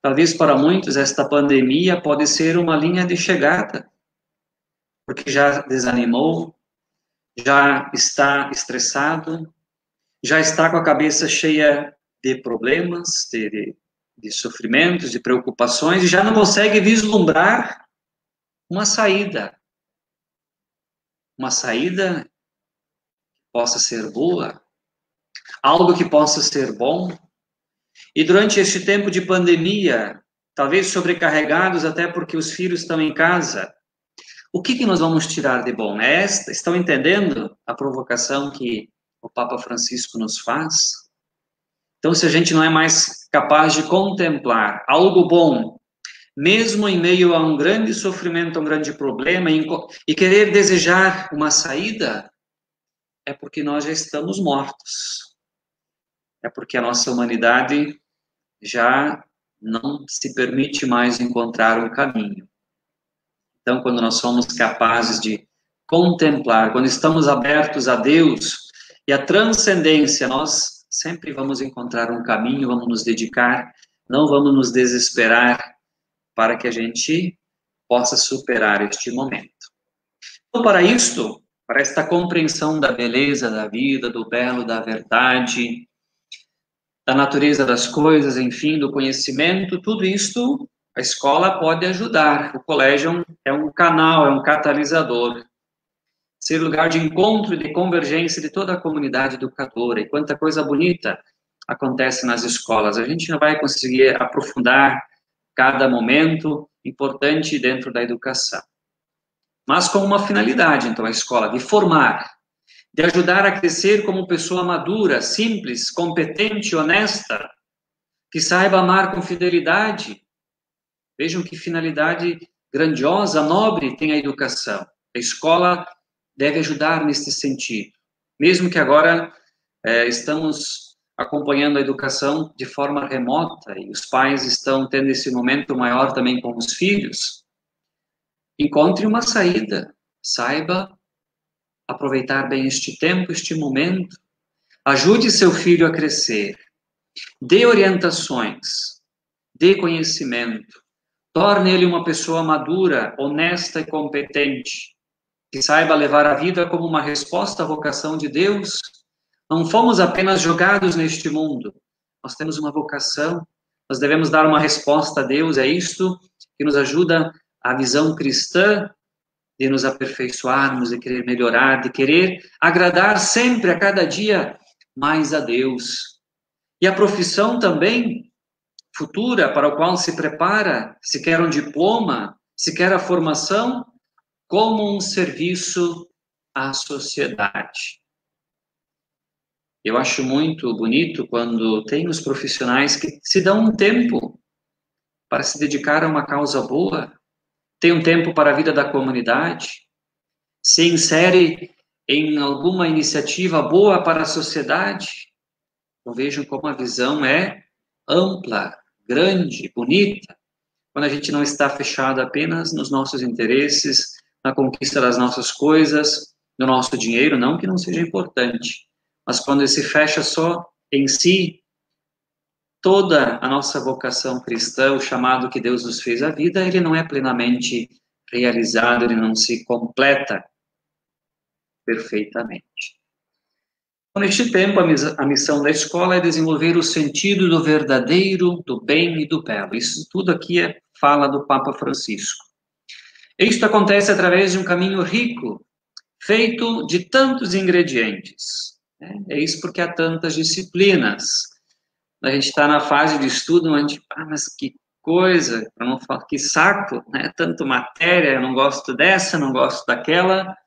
Talvez para muitos esta pandemia pode ser uma linha de chegada, porque já desanimou, já está estressado, já está com a cabeça cheia de problemas, de sofrimentos, de preocupações, e já não consegue vislumbrar uma saída. Uma saída que possa ser boa, algo que possa ser bom. E durante este tempo de pandemia, talvez sobrecarregados até porque os filhos estão em casa, o que nós vamos tirar de bom? Estão entendendo a provocação que o Papa Francisco nos faz? Então, se a gente não é mais capaz de contemplar algo bom, mesmo em meio a um grande sofrimento, a um grande problema, e querer desejar uma saída, é porque nós já estamos mortos. É porque a nossa humanidade já não se permite mais encontrar um caminho. Então, quando nós somos capazes de contemplar, quando estamos abertos a Deus e a transcendência, nós sempre vamos encontrar um caminho, vamos nos dedicar, não vamos nos desesperar, para que a gente possa superar este momento. Então, para isto, para esta compreensão da beleza da vida, do belo, da verdade, da natureza das coisas, enfim, do conhecimento, tudo isto A escola pode ajudar, o colégio é um canal, é um catalisador. Ser lugar de encontro e de convergência de toda a comunidade educadora. E quanta coisa bonita acontece nas escolas. A gente não vai conseguir aprofundar cada momento importante dentro da educação. Mas com uma finalidade, então, a escola, de formar, de ajudar a crescer como pessoa madura, simples, competente, honesta, que saiba amar com fidelidade. Vejam que finalidade grandiosa, nobre tem a educação. A escola deve ajudar nesse sentido. Mesmo que agora estamos acompanhando a educação de forma remota e os pais estão tendo esse momento maior também com os filhos, encontre uma saída, saiba aproveitar bem este tempo, este momento, ajude seu filho a crescer, dê orientações, dê conhecimento, torne ele uma pessoa madura, honesta e competente, que saiba levar a vida como uma resposta à vocação de Deus. Não fomos apenas jogados neste mundo, nós temos uma vocação, nós devemos dar uma resposta a Deus, é isto que nos ajuda a visão cristã de nos aperfeiçoarmos, de querer melhorar, de querer agradar sempre, a cada dia, mais a Deus. E a profissão também futura para o qual se prepara, se quer um diploma, se quer a formação, como um serviço à sociedade. Eu acho muito bonito quando tem os profissionais que se dão um tempo para se dedicar a uma causa boa, tem um tempo para a vida da comunidade, se insere em alguma iniciativa boa para a sociedade. Então vejam como a visão é ampla, grande, bonita, quando a gente não está fechado apenas nos nossos interesses, na conquista das nossas coisas, do nosso dinheiro, não que não seja importante, mas quando ele se fecha só em si, toda a nossa vocação cristã, o chamado que Deus nos fez à vida, ele não é plenamente realizado, ele não se completa perfeitamente. Neste tempo, a missão da escola é desenvolver o sentido do verdadeiro, do bem e do belo. Isso tudo aqui é fala do Papa Francisco. Isto acontece através de um caminho rico, feito de tantos ingredientes. É isso porque há tantas disciplinas. A gente está na fase de estudo, a gente, mas que coisa, para não falar, que saco, né? Tanto matéria, eu não gosto dessa, não gosto daquela.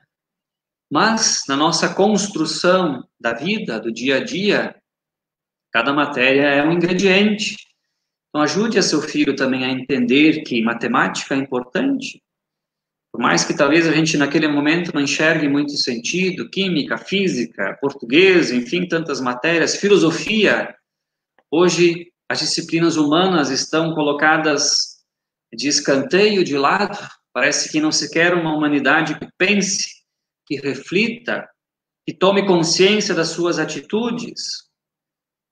Mas, na nossa construção da vida, do dia a dia, cada matéria é um ingrediente. Então, ajude a seu filho também a entender que matemática é importante. Por mais que talvez a gente, naquele momento, não enxergue muito sentido, química, física, português, enfim, tantas matérias, filosofia. Hoje, as disciplinas humanas estão colocadas de escanteio, de lado. Parece que não se quer uma humanidade que pense, que reflita, que tome consciência das suas atitudes.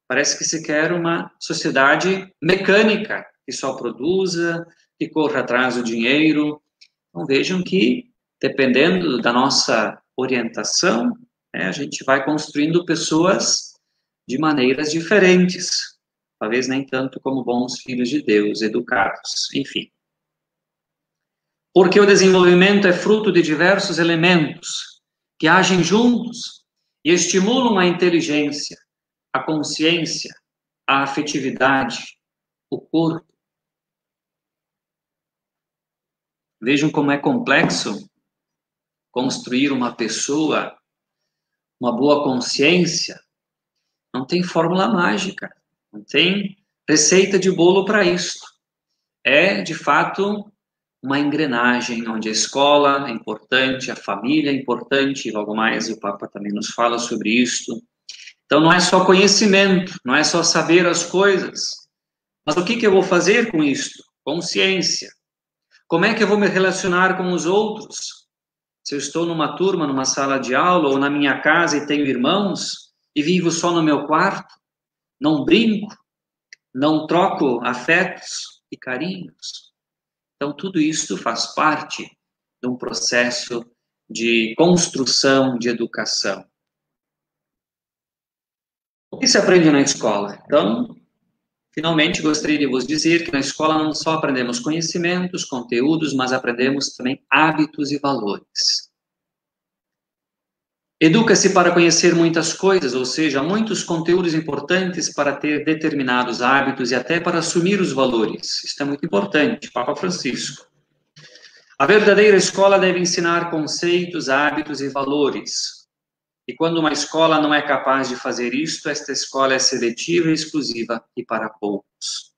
Parece que se quer uma sociedade mecânica, que só produza, que corra atrás do dinheiro. Então vejam que, dependendo da nossa orientação, a gente vai construindo pessoas de maneiras diferentes. Talvez nem tanto como bons filhos de Deus, educados, enfim. Porque o desenvolvimento é fruto de diversos elementos que agem juntos e estimulam a inteligência, a consciência, a afetividade, o corpo. Vejam como é complexo construir uma pessoa, uma boa consciência. Não tem fórmula mágica, não tem receita de bolo para isso. É, de fato, uma engrenagem onde a escola é importante, a família é importante, e logo mais o Papa também nos fala sobre isso. Então não é só conhecimento, não é só saber as coisas, mas o que eu vou fazer com isto? Consciência. Como é que eu vou me relacionar com os outros? Se eu estou numa turma, numa sala de aula, ou na minha casa e tenho irmãos, e vivo só no meu quarto, não brinco, não troco afetos e carinhos. Então, tudo isso faz parte de um processo de construção, de educação. O que se aprende na escola? Então, Finalmente, gostaria de vos dizer que na escola não só aprendemos conhecimentos, conteúdos, mas aprendemos também hábitos e valores. Educa-se para conhecer muitas coisas, ou seja, muitos conteúdos importantes para ter determinados hábitos e até para assumir os valores. Isso é muito importante, Papa Francisco. A verdadeira escola deve ensinar conceitos, hábitos e valores. E quando uma escola não é capaz de fazer isto, esta escola é seletiva e exclusiva e para poucos.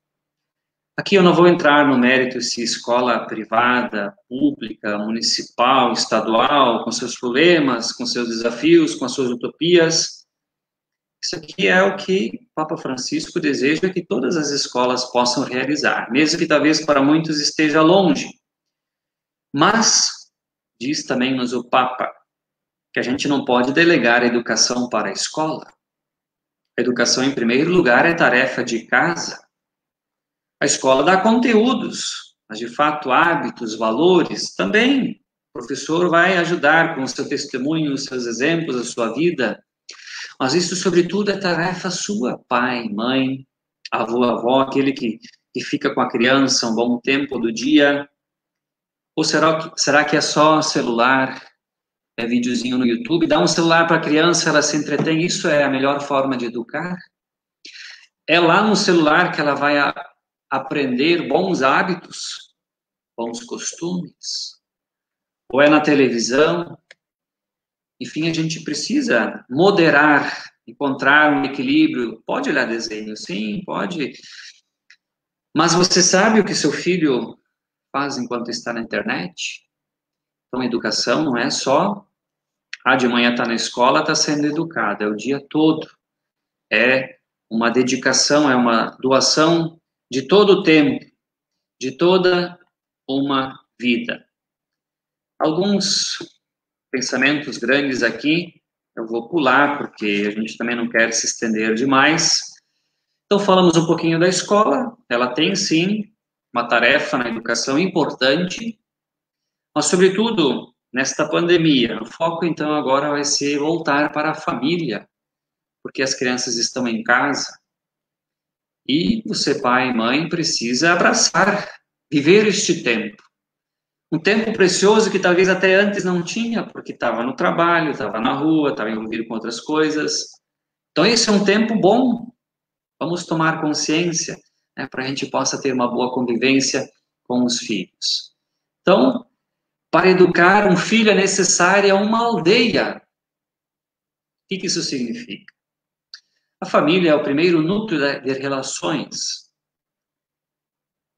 Aqui eu não vou entrar no mérito se escola privada, pública, municipal, estadual, com seus problemas, com seus desafios, com as suas utopias. Isso aqui é o que Papa Francisco deseja que todas as escolas possam realizar, mesmo que talvez para muitos esteja longe. Mas, diz também-nos o Papa, que a gente não pode delegar a educação para a escola. A educação, em primeiro lugar, é tarefa de casa. A escola dá conteúdos, mas, de fato, hábitos, valores, também. O professor vai ajudar com o seu testemunho, os seus exemplos, a sua vida. Mas isso, sobretudo, é tarefa sua, pai, mãe, avô, avó, aquele que fica com a criança um bom tempo do dia. Ou será que é só celular, é videozinho no YouTube? Dá um celular para a criança, ela se entretém. Isso é a melhor forma de educar? É lá no celular que ela vai aprender bons hábitos, bons costumes? Ou é na televisão? Enfim, a gente precisa moderar, encontrar um equilíbrio. Pode olhar desenho, sim, pode. Mas você sabe o que seu filho faz enquanto está na internet? Então, a educação não é só, de manhã está na escola, está sendo educado, é o dia todo. É uma dedicação, é uma doação de todo o tempo, de toda uma vida. Alguns pensamentos grandes aqui, eu vou pular, porque a gente também não quer se estender demais. Então, falamos um pouquinho da escola. Ela tem, sim, uma tarefa na educação importante, mas, sobretudo, nesta pandemia, o foco, então, agora vai ser voltar para a família, porque as crianças estão em casa. E você, pai e mãe, precisa abraçar, viver este tempo. Um tempo precioso que talvez até antes não tinha, porque estava no trabalho, estava na rua, estava envolvido com outras coisas. Então, esse é um tempo bom. Vamos tomar consciência, né, para a gente possa ter uma boa convivência com os filhos. Então, para educar um filho é necessária uma aldeia. O que isso significa? A família é o primeiro núcleo de relações.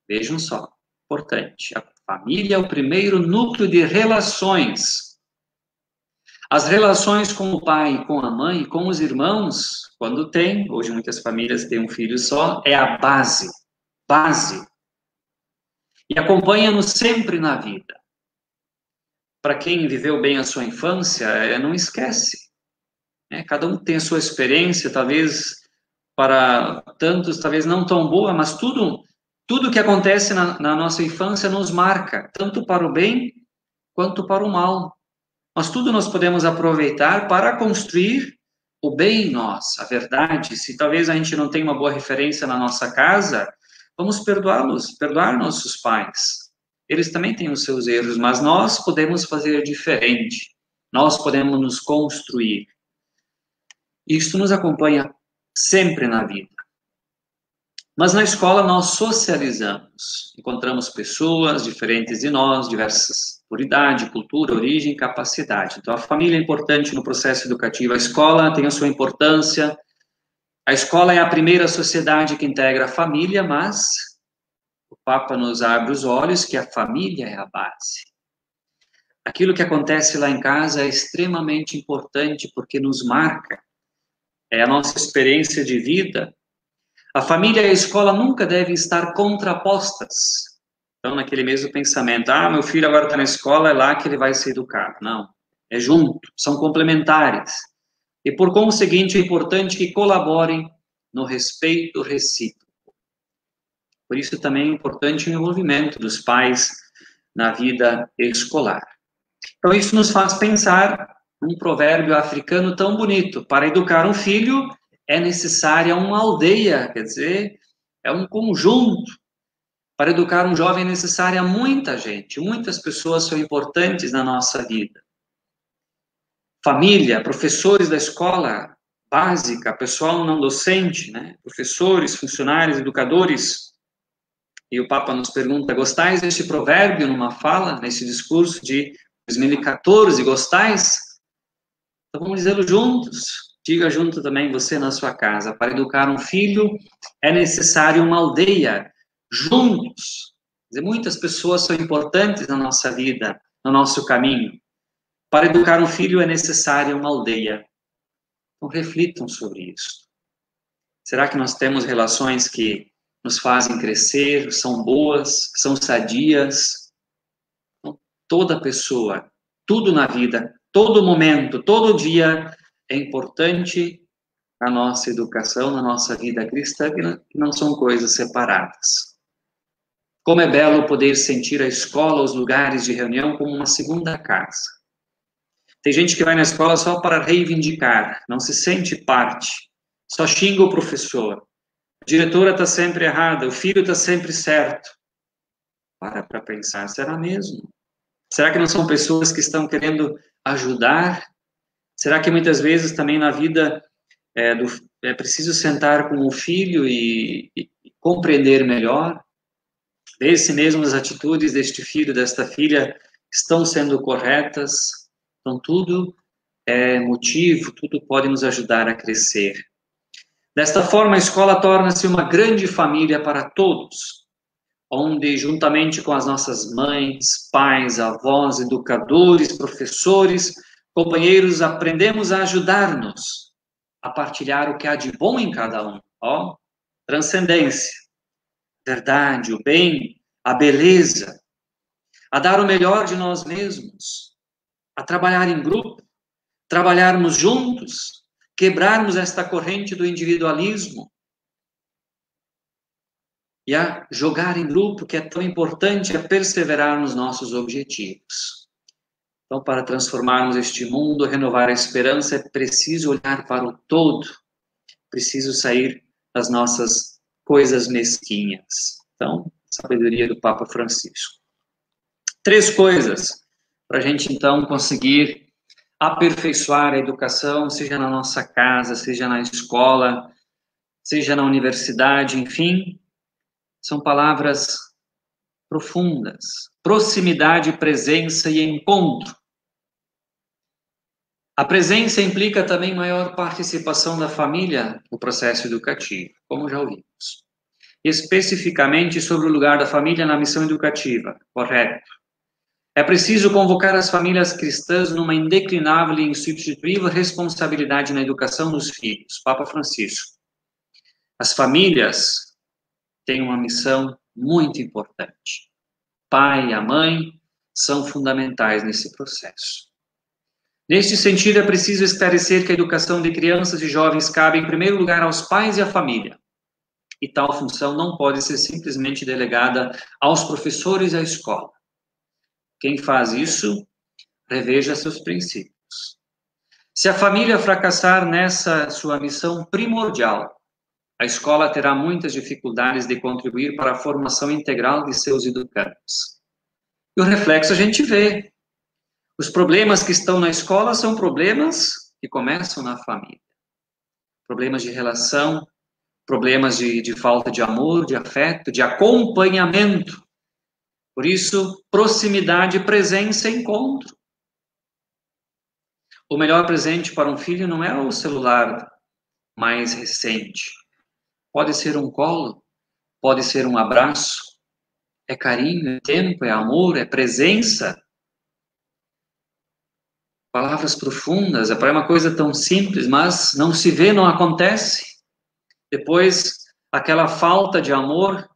Vejam só, importante. A família é o primeiro núcleo de relações. As relações com o pai, com a mãe, com os irmãos, quando tem, hoje muitas famílias têm um filho só, é a base. Base. E acompanha-nos sempre na vida. Para quem viveu bem a sua infância, não esquece. Cada um tem a sua experiência, talvez para tantos, talvez não tão boa, mas tudo que acontece na nossa infância nos marca, tanto para o bem quanto para o mal. Mas tudo nós podemos aproveitar para construir o bem em nós, a verdade. Se talvez a gente não tenha uma boa referência na nossa casa, vamos perdoá-los, perdoar nossos pais. Eles também têm os seus erros, mas nós podemos fazer diferente. Nós podemos nos construir. Isto nos acompanha sempre na vida. Mas na escola nós socializamos. Encontramos pessoas diferentes de nós, diversas por idade, cultura, origem, capacidade. Então a família é importante no processo educativo. A escola tem a sua importância. A escola é a primeira sociedade que integra a família, mas o Papa nos abre os olhos que a família é a base. Aquilo que acontece lá em casa é extremamente importante porque nos marca. É a nossa experiência de vida. A família e a escola nunca devem estar contrapostas. Então, naquele mesmo pensamento, meu filho agora está na escola, é lá que ele vai ser educado. Não, é junto, são complementares. E, por conseguinte, é importante que colaborem no respeito recíproco. Por isso, também é importante o envolvimento dos pais na vida escolar. Então, isso nos faz pensar um provérbio africano tão bonito. Para educar um filho, é necessária uma aldeia, quer dizer, é um conjunto. Para educar um jovem é necessária muita gente, muitas pessoas são importantes na nossa vida. Família, professores da escola básica, pessoal não docente, né? Professores, funcionários, educadores. E o Papa nos pergunta, gostais deste provérbio numa fala, nesse discurso de 2014, gostais? Então vamos dizê-lo juntos. Diga junto também você na sua casa. Para educar um filho é necessário uma aldeia, juntos. Quer dizer, muitas pessoas são importantes na nossa vida, no nosso caminho. Para educar um filho é necessária uma aldeia. Então reflitam sobre isso. Será que nós temos relações que nos fazem crescer, são boas, são sadias? Então, toda pessoa, tudo na vida, todo momento, todo dia é importante na nossa educação, na nossa vida cristã, que não são coisas separadas. Como é belo poder sentir a escola, os lugares de reunião, como uma segunda casa. Tem gente que vai na escola só para reivindicar, não se sente parte, só xinga o professor. A diretora está sempre errada, o filho está sempre certo. Para pensar, será mesmo? Será que não são pessoas que estão querendo ajudar? Será que muitas vezes também na vida é preciso sentar com o filho e compreender melhor? Ver se mesmo as atitudes deste filho, desta filha, estão sendo corretas? Então tudo é motivo, tudo pode nos ajudar a crescer. Desta forma, a escola torna-se uma grande família para todos, onde, juntamente com as nossas mães, pais, avós, educadores, professores, companheiros, aprendemos a ajudar-nos, a partilhar o que há de bom em cada um. Ó, transcendência, verdade, o bem, a beleza, a dar o melhor de nós mesmos, a trabalhar em grupo, trabalharmos juntos, quebrarmos esta corrente do individualismo e a jogar em grupo, que é tão importante, a perseverar nos nossos objetivos. Então, para transformarmos este mundo, renovar a esperança, é preciso olhar para o todo, preciso sair das nossas coisas mesquinhas. Então, sabedoria do Papa Francisco. 3 coisas para a gente, então, conseguir aperfeiçoar a educação, seja na nossa casa, seja na escola, seja na universidade, enfim, são palavras profundas. Proximidade, presença e encontro. A presença implica também maior participação da família no processo educativo, como já ouvimos. Especificamente sobre o lugar da família na missão educativa, correto. É preciso convocar as famílias cristãs numa indeclinável e insubstituível responsabilidade na educação dos filhos. Papa Francisco. As famílias têm uma missão muito importante. O pai e a mãe são fundamentais nesse processo. Neste sentido, é preciso esclarecer que a educação de crianças e jovens cabe em primeiro lugar aos pais e à família. E tal função não pode ser simplesmente delegada aos professores e à escola. Quem faz isso, reveja seus princípios. Se a família fracassar nessa sua missão primordial, a escola terá muitas dificuldades de contribuir para a formação integral de seus educandos. E o reflexo a gente vê. Os problemas que estão na escola são problemas que começam na família. Problemas de relação, problemas de falta de amor, de afeto, de acompanhamento. Por isso, proximidade, presença, encontro. O melhor presente para um filho não é o celular mais recente. Pode ser um colo, pode ser um abraço. É carinho, é tempo, é amor, é presença. Palavras profundas, é uma coisa tão simples, mas não se vê, não acontece. Depois, aquela falta de amor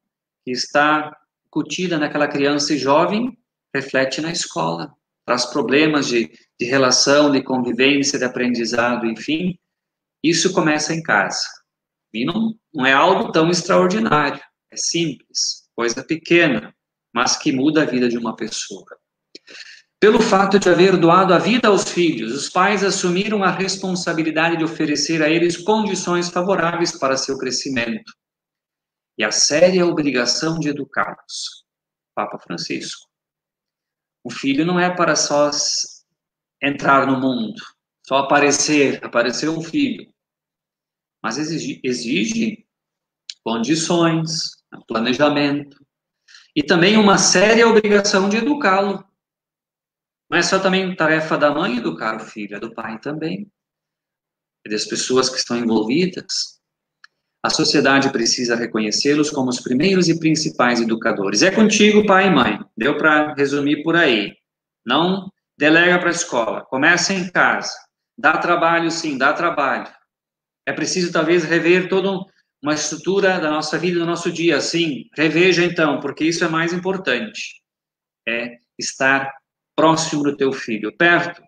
que está incutida naquela criança e jovem, reflete na escola, traz problemas de relação, de convivência, de aprendizado, enfim. Isso começa em casa. E não é algo tão extraordinário, é simples, coisa pequena, mas que muda a vida de uma pessoa. Pelo fato de haver doado a vida aos filhos, os pais assumiram a responsabilidade de oferecer a eles condições favoráveis para seu crescimento. e a séria obrigação de educá-los. Papa Francisco. O filho não é para só entrar no mundo, só aparecer um filho, mas exige condições, planejamento, e também uma séria obrigação de educá-lo. Não é só também tarefa da mãe educar o filho, é do pai também, é das pessoas que estão envolvidas. A sociedade precisa reconhecê-los como os primeiros e principais educadores. É contigo, pai e mãe. Deu para resumir por aí. Não delega para a escola. Começa em casa. Dá trabalho, sim, dá trabalho. É preciso, talvez, rever toda uma estrutura da nossa vida, do nosso dia. Sim, reveja então, porque isso é mais importante. É estar próximo do teu filho, perto,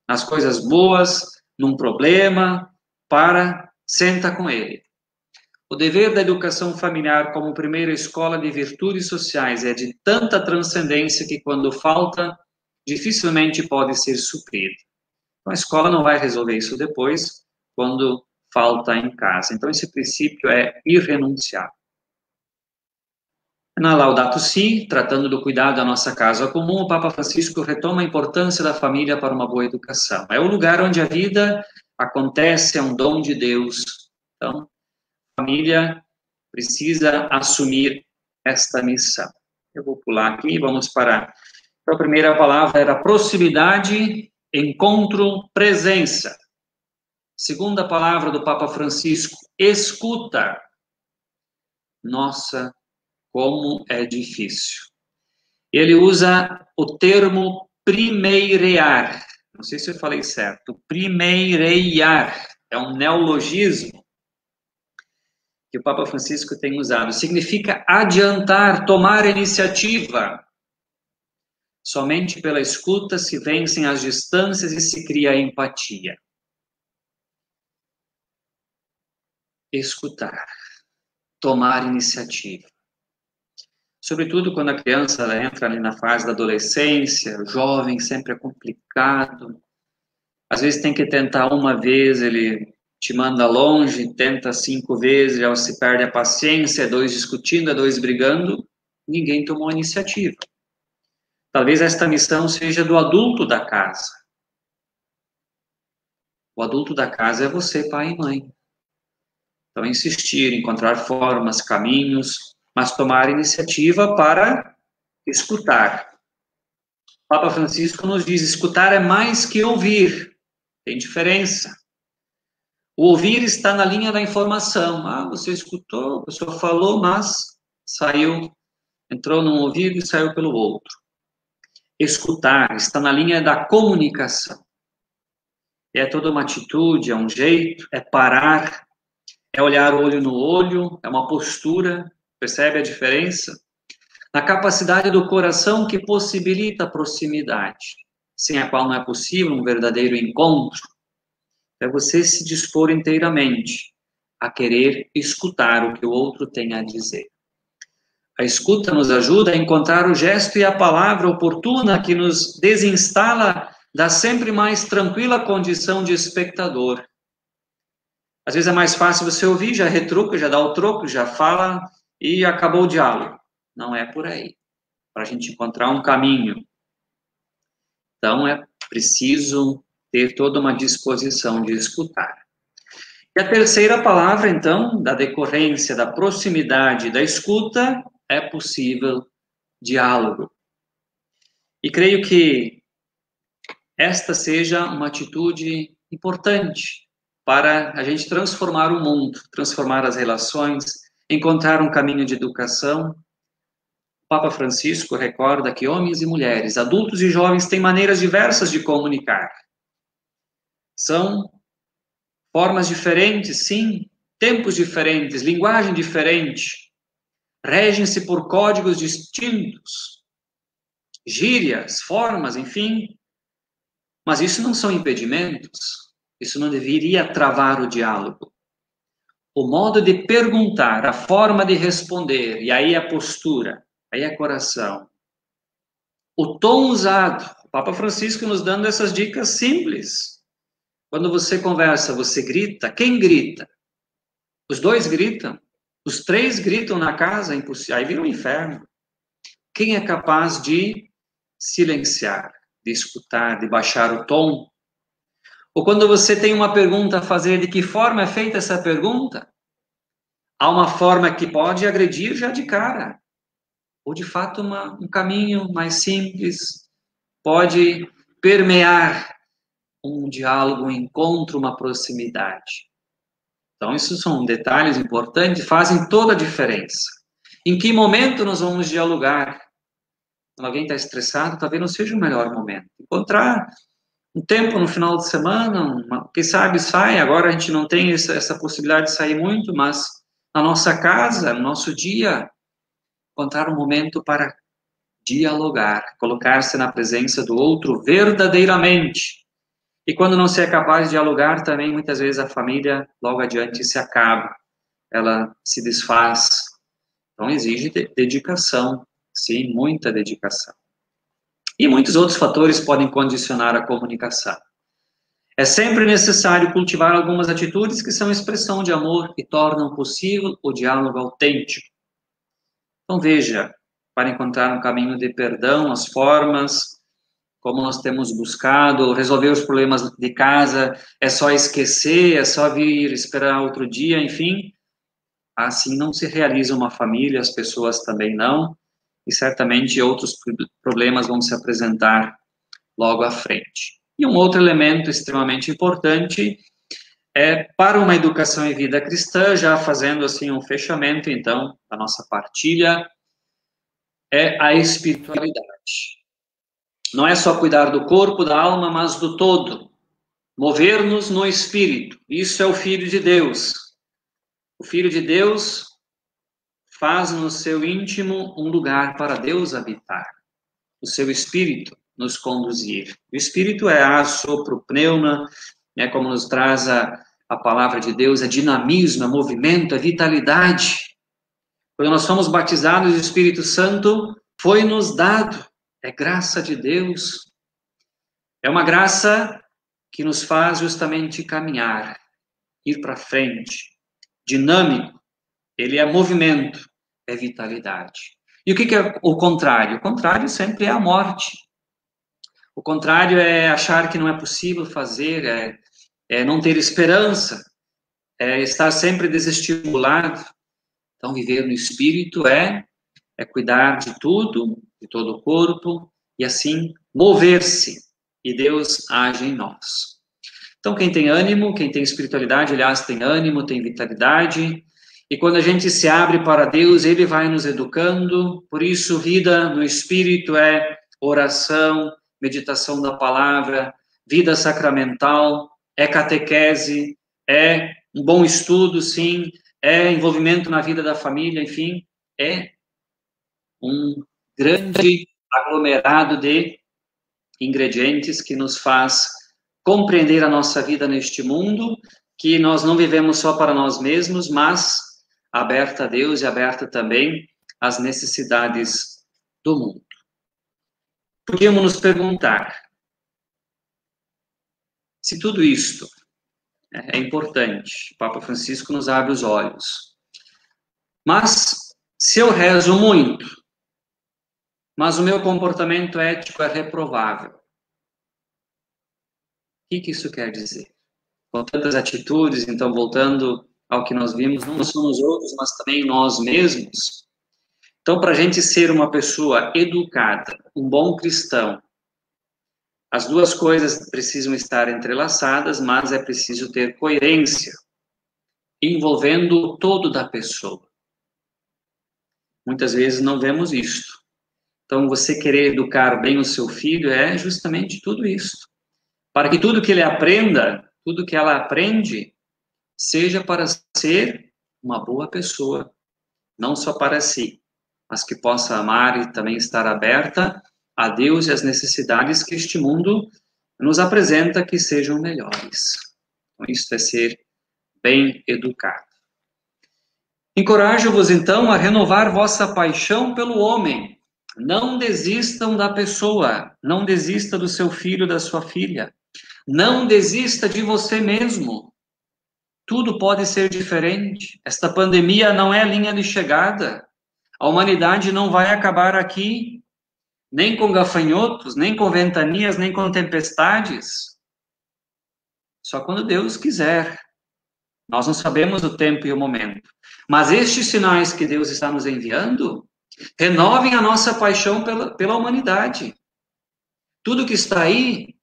nas coisas boas, num problema, senta com ele. O dever da educação familiar como primeira escola de virtudes sociais é de tanta transcendência que, quando falta, dificilmente pode ser suprido. Então, a escola não vai resolver isso depois, quando falta em casa. Então, esse princípio é irrenunciável. Na Laudato Si, tratando do cuidado da nossa casa comum, o Papa Francisco retoma a importância da família para uma boa educação. É o lugar onde a vida acontece, é um dom de Deus. Então, a família precisa assumir esta missão. Eu vou pular aqui, vamos parar. Então, a primeira palavra era proximidade, encontro, presença. Segunda palavra do Papa Francisco, escuta. Nossa, como é difícil. Ele usa o termo primeirear. Não sei se eu falei certo. Primeirear. É um neologismo que o Papa Francisco tem usado. Significa adiantar, tomar iniciativa. Somente pela escuta se vencem as distâncias e se cria a empatia. Escutar. Tomar iniciativa. Sobretudo quando a criança entra ali na fase da adolescência, o jovem sempre é complicado. Às vezes tem que tentar uma vez, ele te manda longe, tenta 5 vezes, já se perde a paciência, 2 discutindo, 2 brigando, ninguém tomou a iniciativa. Talvez esta missão seja do adulto da casa. O adulto da casa é você, pai e mãe. Então, insistir, encontrar formas, caminhos, mas tomar iniciativa para escutar. O Papa Francisco nos diz, escutar é mais que ouvir. Tem diferença. O ouvir está na linha da informação. Ah, você escutou, a pessoa falou, mas saiu, entrou num ouvido e saiu pelo outro. Escutar está na linha da comunicação. É toda uma atitude, é um jeito, é parar, é olhar olho no olho, é uma postura, percebe a diferença? Na capacidade do coração que possibilita a proximidade, sem a qual não é possível um verdadeiro encontro. É você se dispor inteiramente a querer escutar o que o outro tem a dizer. A escuta nos ajuda a encontrar o gesto e a palavra oportuna que nos desinstala da sempre mais tranquila condição de espectador. Às vezes é mais fácil você ouvir, já retruca, já dá o troco, já fala e acabou o diálogo. Não é por aí. Para a gente encontrar um caminho. Então é preciso ter toda uma disposição de escutar. E a terceira palavra, então, da decorrência, da proximidade, da escuta, é possível diálogo. E creio que esta seja uma atitude importante para a gente transformar o mundo, transformar as relações, encontrar um caminho de educação. O Papa Francisco recorda que homens e mulheres, adultos e jovens têm maneiras diversas de comunicar. São formas diferentes, sim, tempos diferentes, linguagem diferente. Regem-se por códigos distintos, gírias, formas, enfim. Mas isso não são impedimentos. Isso não deveria travar o diálogo. O modo de perguntar, a forma de responder, e aí a postura, aí é coração. O tom usado, o Papa Francisco nos dando essas dicas simples. Quando você conversa, você grita? Quem grita? Os dois gritam? Os 3 gritam na casa, impossível, aí vira um inferno. Quem é capaz de silenciar, de escutar, de baixar o tom? Ou quando você tem uma pergunta a fazer, de que forma é feita essa pergunta? Há uma forma que pode agredir já de cara. Ou, de fato, um caminho mais simples pode permear um diálogo, um encontro, uma proximidade. Então, isso são detalhes importantes, fazem toda a diferença. Em que momento nós vamos dialogar? Quando alguém está estressado, talvez não seja o melhor momento. Encontrar um tempo no final de semana, quem sabe sai, agora a gente não tem essa possibilidade de sair muito, mas na nossa casa, no nosso dia, encontrar um momento para dialogar, colocar-se na presença do outro verdadeiramente. E quando não se é capaz de dialogar, também muitas vezes a família logo adiante se acaba, ela se desfaz. Então exige dedicação, sim, muita dedicação. E muitos outros fatores podem condicionar a comunicação. É sempre necessário cultivar algumas atitudes que são expressão de amor e tornam possível o diálogo autêntico. Então veja, para encontrar um caminho de perdão, as formas, como nós temos buscado, resolver os problemas de casa, é só esquecer, é só vir esperar outro dia, enfim. Assim não se realiza uma família, as pessoas também não, e certamente outros problemas vão se apresentar logo à frente. E um outro elemento extremamente importante é para uma educação em vida cristã, já fazendo assim um fechamento, então, da nossa partilha, é a espiritualidade. Não é só cuidar do corpo, da alma, mas do todo. Mover-nos no espírito. Isso é o Filho de Deus. O Filho de Deus faz no seu íntimo um lugar para Deus habitar. O seu espírito nos conduzir. O espírito é ar, sopro, pneuma, como nos traz a palavra de Deus, é dinamismo, é movimento, é vitalidade. Quando nós fomos batizados, o Espírito Santo foi nos dado. É graça de Deus. É uma graça que nos faz justamente caminhar, ir para frente. Dinâmico. Ele é movimento, é vitalidade. E o que é o contrário? O contrário sempre é a morte. O contrário é achar que não é possível fazer, é não ter esperança, é estar sempre desestimulado. Então, viver no Espírito é cuidar de tudo, de todo o corpo, e assim mover-se, e Deus age em nós. Então, quem tem ânimo, quem tem espiritualidade, aliás, tem ânimo, tem vitalidade, e quando a gente se abre para Deus, Ele vai nos educando, por isso, vida no Espírito é oração, meditação da palavra, vida sacramental, é catequese, é um bom estudo, sim, é envolvimento na vida da família, enfim, é um grande aglomerado de ingredientes que nos faz compreender a nossa vida neste mundo, que nós não vivemos só para nós mesmos, mas aberta a Deus e aberta também às necessidades do mundo. Podíamos nos perguntar se tudo isto é importante. O Papa Francisco nos abre os olhos. Mas se eu rezo muito, mas o meu comportamento ético é reprovável, o que isso quer dizer? Com tantas atitudes, então, voltando ao que nós vimos, não só nos outros, mas também nós mesmos. Então, para a gente ser uma pessoa educada, um bom cristão, as duas coisas precisam estar entrelaçadas, mas é preciso ter coerência, envolvendo o todo da pessoa. Muitas vezes não vemos isto. Então, você querer educar bem o seu filho é justamente tudo isso. Para que tudo que ele aprenda, tudo que ela aprende, seja para ser uma boa pessoa, não só para si, mas que possa amar e também estar aberta a Deus e as necessidades que este mundo nos apresenta que sejam melhores. Então, isso é ser bem educado. Encorajo-vos, então, a renovar vossa paixão pelo homem. Não desistam da pessoa, não desista do seu filho, da sua filha. Não desista de você mesmo. Tudo pode ser diferente. Esta pandemia não é linha de chegada. A humanidade não vai acabar aqui, nem com gafanhotos, nem com ventanias, nem com tempestades. Só quando Deus quiser. Nós não sabemos o tempo e o momento. Mas estes sinais que Deus está nos enviando, renovem a nossa paixão pela humanidade. Tudo que está aí,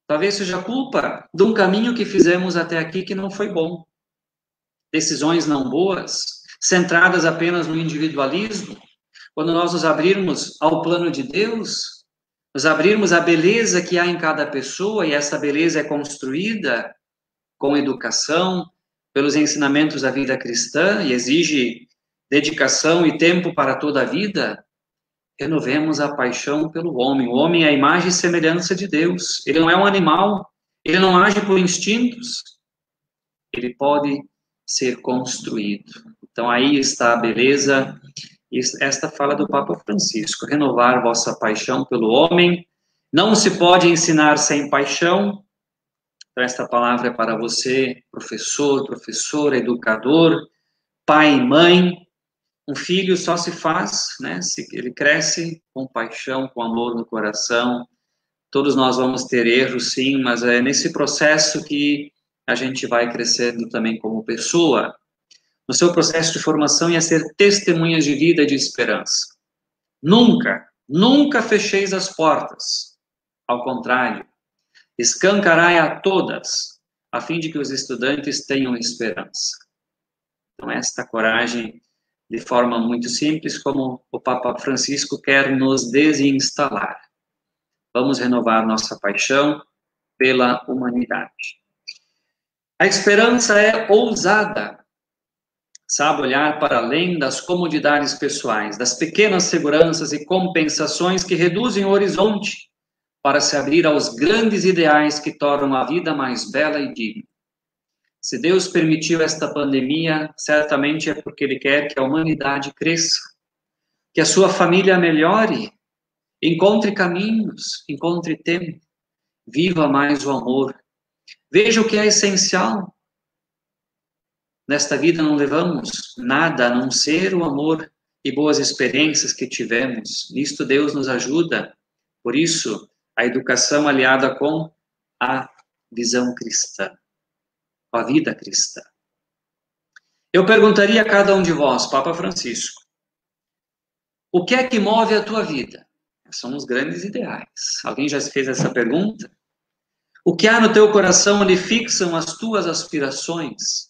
talvez seja culpa de um caminho que fizemos até aqui que não foi bom. Decisões não boas, centradas apenas no individualismo. Quando nós nos abrirmos ao plano de Deus, nos abrirmos à beleza que há em cada pessoa, e essa beleza é construída com educação, pelos ensinamentos da vida cristã, e exige dedicação e tempo para toda a vida, renovemos a paixão pelo homem. O homem é a imagem e semelhança de Deus. Ele não é um animal, ele não age por instintos, ele pode ser construído. Então aí está a beleza. Esta fala do Papa Francisco: renovar vossa paixão pelo homem. Não se pode ensinar sem paixão. Então esta palavra é para você, professor, professora, educador, pai e mãe. Um filho só se faz, né, se ele cresce com paixão, com amor no coração. Todos nós vamos ter erros, sim, mas é nesse processo que a gente vai crescendo também como pessoa. No seu processo de formação, ia ser testemunhas de vida e de esperança. Nunca fecheis as portas. Ao contrário, escancarai a todas, a fim de que os estudantes tenham esperança. Então, esta coragem, de forma muito simples, como o Papa Francisco quer nos desinstalar. Vamos renovar nossa paixão pela humanidade. A esperança é ousada. Sabe olhar para além das comodidades pessoais, das pequenas seguranças e compensações que reduzem o horizonte para se abrir aos grandes ideais que tornam a vida mais bela e digna. Se Deus permitiu esta pandemia, certamente é porque Ele quer que a humanidade cresça, que a sua família melhore, encontre caminhos, encontre tempo, viva mais o amor. Veja o que é essencial. Nesta vida não levamos nada a não ser o amor e boas experiências que tivemos. Nisto Deus nos ajuda. Por isso, a educação aliada com a visão cristã, com a vida cristã. Eu perguntaria a cada um de vós, Papa Francisco, o que é que move a tua vida? São os grandes ideais. Alguém já fez essa pergunta? O que há no teu coração onde fixam as tuas aspirações?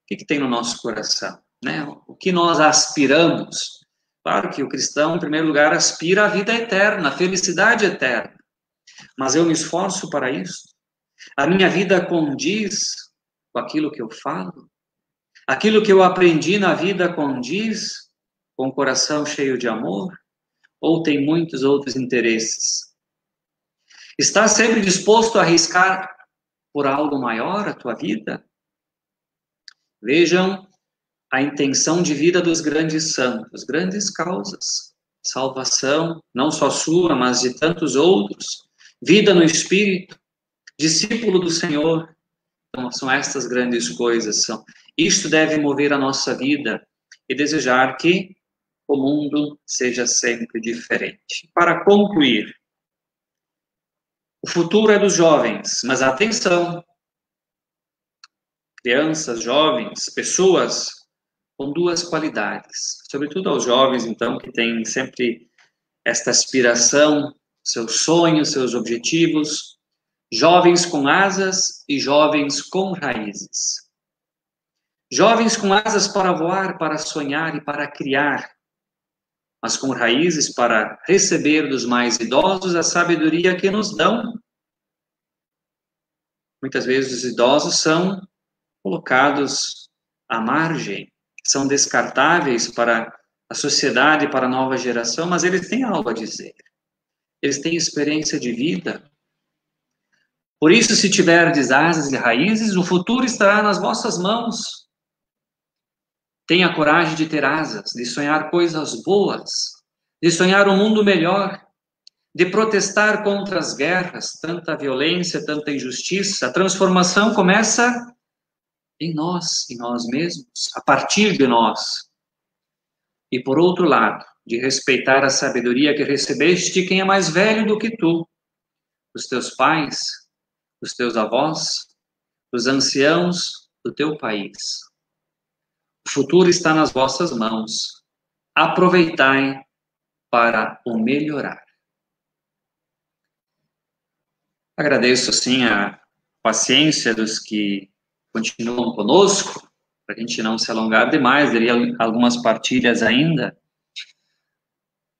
O que tem no nosso coração, né? O que nós aspiramos? Claro que o cristão, em primeiro lugar, aspira à vida eterna, à felicidade eterna. Mas eu me esforço para isso. A minha vida condiz com aquilo que eu falo? Aquilo que eu aprendi na vida condiz com o coração cheio de amor? Ou tem muitos outros interesses? Está sempre disposto a arriscar por algo maior a tua vida? Vejam a intenção de vida dos grandes santos, grandes causas, salvação, não só sua, mas de tantos outros, vida no Espírito, discípulo do Senhor. Então, são estas grandes coisas. Isto deve mover a nossa vida e desejar que o mundo seja sempre diferente. Para concluir, o futuro é dos jovens, mas atenção, crianças, jovens, pessoas com duas qualidades, sobretudo aos jovens, então, que têm sempre esta aspiração, seus sonhos, seus objetivos, jovens com asas e jovens com raízes. Jovens com asas para voar, para sonhar e para criar, mas com raízes para receber dos mais idosos a sabedoria que nos dão. Muitas vezes os idosos são colocados à margem, são descartáveis para a sociedade, para a nova geração, mas eles têm algo a dizer. Eles têm experiência de vida. Por isso, se tiverdes asas e raízes, o futuro estará nas vossas mãos. Tenha coragem de ter asas, de sonhar coisas boas, de sonhar um mundo melhor, de protestar contra as guerras, tanta violência, tanta injustiça. A transformação começa em nós mesmos, a partir de nós. E por outro lado, de respeitar a sabedoria que recebeste de quem é mais velho do que tu, os teus pais, os teus avós, os anciãos do teu país. O futuro está nas vossas mãos. Aproveitai para o melhorar. Agradeço, assim, a paciência dos que continuam conosco, para a gente não se alongar demais, daria algumas partilhas ainda.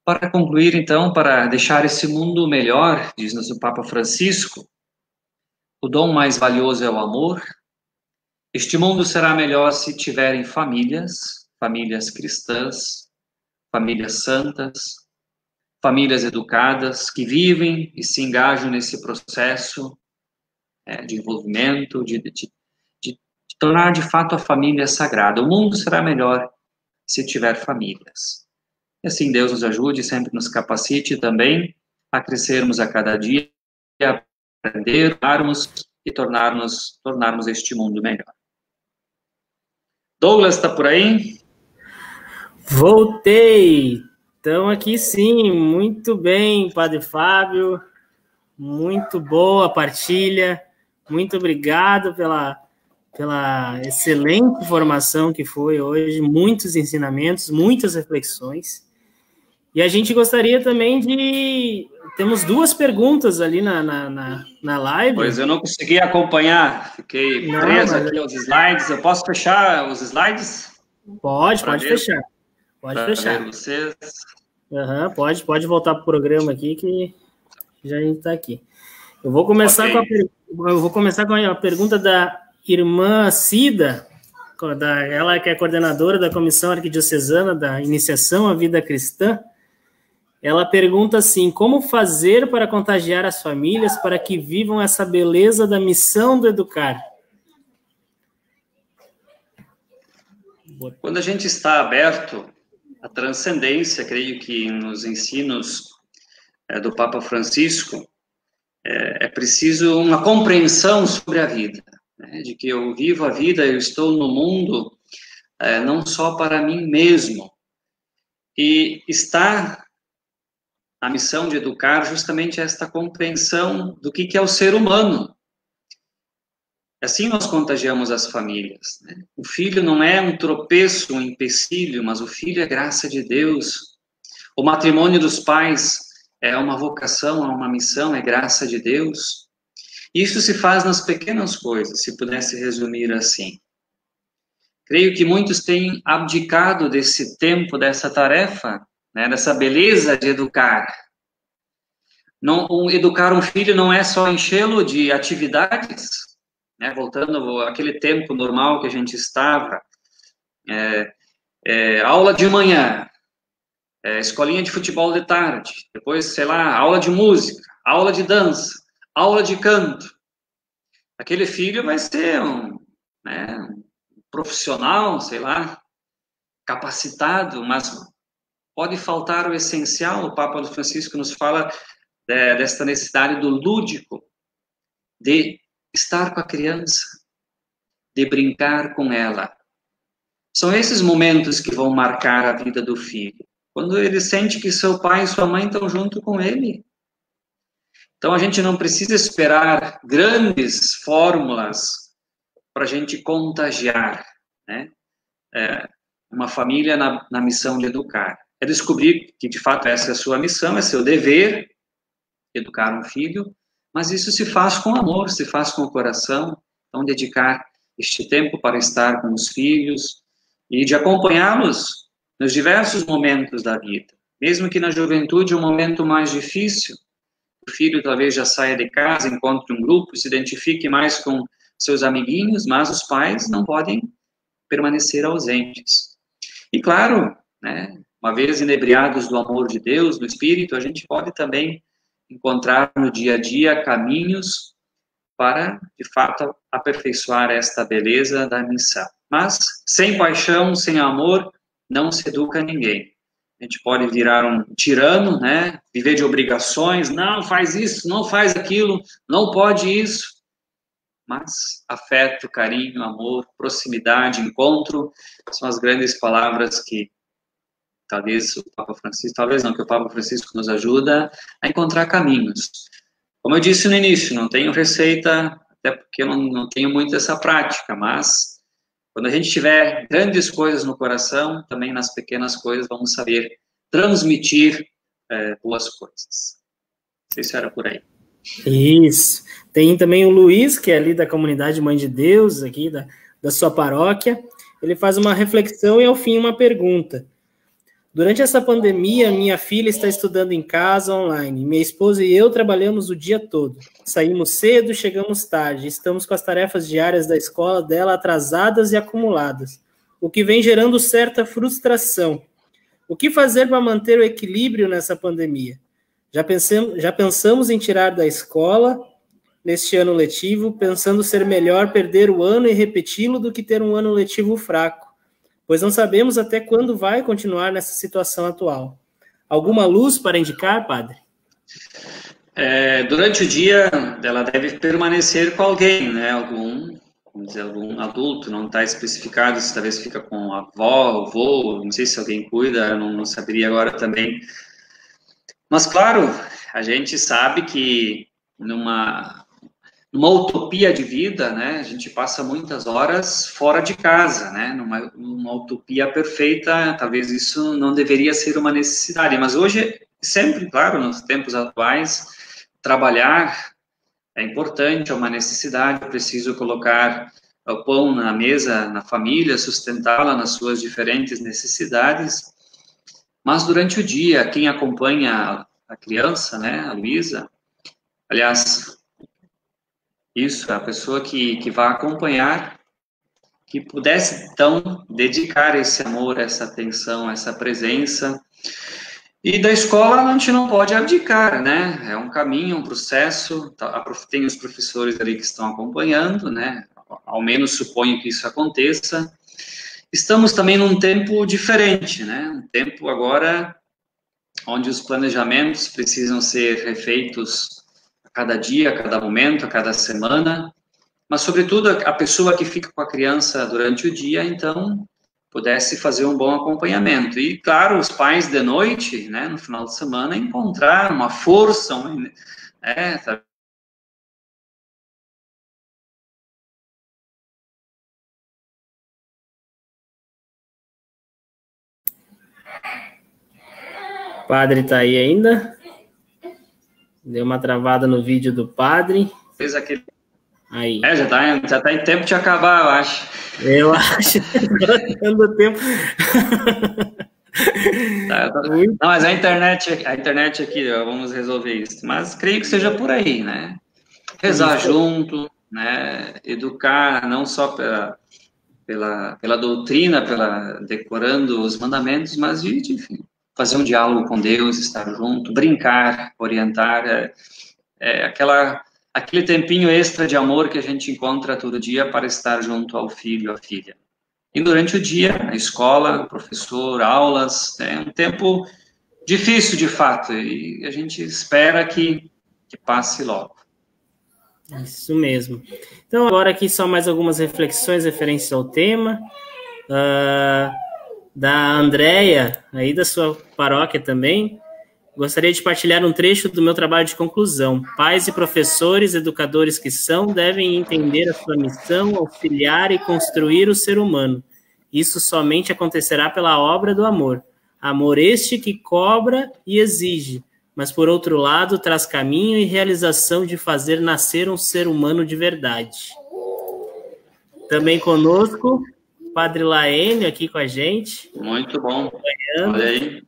Para concluir, então, para deixar esse mundo melhor, diz-nos o Papa Francisco, o dom mais valioso é o amor. Este mundo será melhor se tiverem famílias, famílias cristãs, famílias santas, famílias educadas, que vivem e se engajam nesse processo de envolvimento, de tornar de fato a família sagrada. O mundo será melhor se tiver famílias. E assim Deus nos ajude, sempre nos capacite também a crescermos a cada dia, a aprendermos e tornarmos este mundo melhor. Douglas, está por aí? Voltei! Estamos aqui sim, muito bem, Padre Fábio, muito boa partilha, muito obrigado pela excelente formação que foi hoje, muitos ensinamentos, muitas reflexões. E a gente gostaria também de... Temos 2 perguntas ali na live. Pois eu não consegui acompanhar, fiquei preso aqui aos slides. Eu posso fechar os slides? Pode fechar. Pode fechar. Ver vocês. Pode voltar para o programa aqui, que já a gente está aqui. Eu vou começar com a pergunta da irmã Cida, ela que é coordenadora da Comissão Arquidiocesana da Iniciação à Vida Cristã. Ela pergunta assim: como fazer para contagiar as famílias para que vivam essa beleza da missão do educar? Quando a gente está aberto à transcendência, creio que nos ensinos do Papa Francisco, é preciso uma compreensão sobre a vida, né? De que eu vivo a vida, eu estou no mundo não só para mim mesmo. E está a missão de educar justamente esta compreensão do que é o ser humano. Assim nós contagiamos as famílias, né? O filho não é um tropeço, um empecilho, mas o filho é graça de Deus. O matrimônio dos pais é uma vocação, é uma missão, é graça de Deus. Isso se faz nas pequenas coisas, se pudesse resumir assim. Creio que muitos têm abdicado desse tempo, dessa tarefa, né, dessa beleza de educar. Educar um filho não é só enchê-lo de atividades, né, voltando àquele tempo normal que a gente estava, aula de manhã, escolinha de futebol de tarde, depois, sei lá, aula de música, aula de dança, aula de canto. Aquele filho vai ser um profissional, sei lá, capacitado, mas pode faltar o essencial. O Papa Francisco nos fala desta necessidade do lúdico, de estar com a criança, de brincar com ela. São esses momentos que vão marcar a vida do filho, quando ele sente que seu pai e sua mãe estão junto com ele. Então, a gente não precisa esperar grandes fórmulas para a gente contagiar, né? Uma família na missão de educar. É descobrir que, de fato, essa é a sua missão, é seu dever, educar um filho, mas isso se faz com amor, se faz com o coração. Então, dedicar este tempo para estar com os filhos e de acompanhá-los nos diversos momentos da vida. Mesmo que na juventude, um momento mais difícil, o filho talvez já saia de casa, encontre um grupo, se identifique mais com seus amiguinhos, mas os pais não podem permanecer ausentes. E claro, né, uma vez inebriados do amor de Deus, do Espírito, a gente pode também encontrar no dia a dia caminhos para, de fato, aperfeiçoar esta beleza da missão. Mas, sem paixão, sem amor, não se educa ninguém. A gente pode virar um tirano, né? Viver de obrigações, não faz isso, não faz aquilo, não pode isso. mas afeto, carinho, amor, proximidade, encontro, são as grandes palavras que talvez o Papa Francisco, talvez não, que o Papa Francisco nos ajuda a encontrar caminhos. Como eu disse no início, não tenho receita, até porque eu não tenho muito essa prática, mas quando a gente tiver grandes coisas no coração, também nas pequenas coisas vamos saber transmitir boas coisas. Não sei se era por aí. Isso. Tem também o Luiz, que é ali da comunidade Mãe de Deus, aqui da sua paróquia. Ele faz uma reflexão e, ao fim, uma pergunta. Durante essa pandemia, minha filha está estudando em casa, online. Minha esposa e eu trabalhamos o dia todo. Saímos cedo, chegamos tarde. Estamos com as tarefas diárias da escola dela atrasadas e acumuladas, o que vem gerando certa frustração. O que fazer para manter o equilíbrio nessa pandemia? Já pensamos em tirar da escola neste ano letivo, pensando ser melhor perder o ano e repeti-lo do que ter um ano letivo fraco, pois não sabemos até quando vai continuar nessa situação atual. Alguma luz para indicar, padre? Durante o dia, ela deve permanecer com alguém, né? Algum adulto, não está especificado, se talvez fica com a avó, o avô, não sei se alguém cuida, não saberia agora também. Mas, claro, a gente sabe que numa utopia de vida, né, a gente passa muitas horas fora de casa, né, numa utopia perfeita, talvez isso não deveria ser uma necessidade, mas hoje, sempre, claro, nos tempos atuais, trabalhar é importante, é uma necessidade, é preciso colocar o pão na mesa, na família, sustentá-la nas suas diferentes necessidades, mas durante o dia, quem acompanha a criança, né, a Luísa, aliás, isso, a pessoa que vai acompanhar, que pudesse, então, dedicar esse amor, essa atenção, essa presença. E da escola a gente não pode abdicar, né? É um caminho, um processo, tem os professores ali que estão acompanhando, né? Ao menos suponho que isso aconteça. Estamos também num tempo diferente, né? Um tempo agora onde os planejamentos precisam ser refeitos a cada dia, a cada momento, a cada semana, mas, sobretudo, a pessoa que fica com a criança durante o dia, então, pudesse fazer um bom acompanhamento. E, claro, os pais de noite, né, no final de semana, encontrar uma força, tá? O padre está aí ainda? Deu uma travada no vídeo do padre. Fez aquele... Aí. Já tá em tempo de acabar, eu acho. Eu acho que está dando tempo. Não, mas a internet aqui, vamos resolver isso. Mas creio que seja por aí, né? Rezar junto, né? Educar, não só pela doutrina, decorando os mandamentos, mas enfim, fazer um diálogo com Deus, estar junto, brincar, orientar, aquele tempinho extra de amor que a gente encontra todo dia para estar junto ao filho, à filha. E durante o dia, a escola, o professor, aulas, é um tempo difícil de fato, e a gente espera que passe logo. Isso mesmo. Então, agora aqui só mais algumas reflexões referentes ao tema. Da Andréia, aí da sua paróquia também. Gostaria de partilhar um trecho do meu trabalho de conclusão. Pais e professores, educadores que são, devem entender a sua missão, auxiliar e construir o ser humano. Isso somente acontecerá pela obra do amor. Amor este que cobra e exige, mas, por outro lado, traz caminho e realização de fazer nascer um ser humano de verdade. Também conosco, Padre Laênio, aqui com a gente. Muito bom. Olha aí.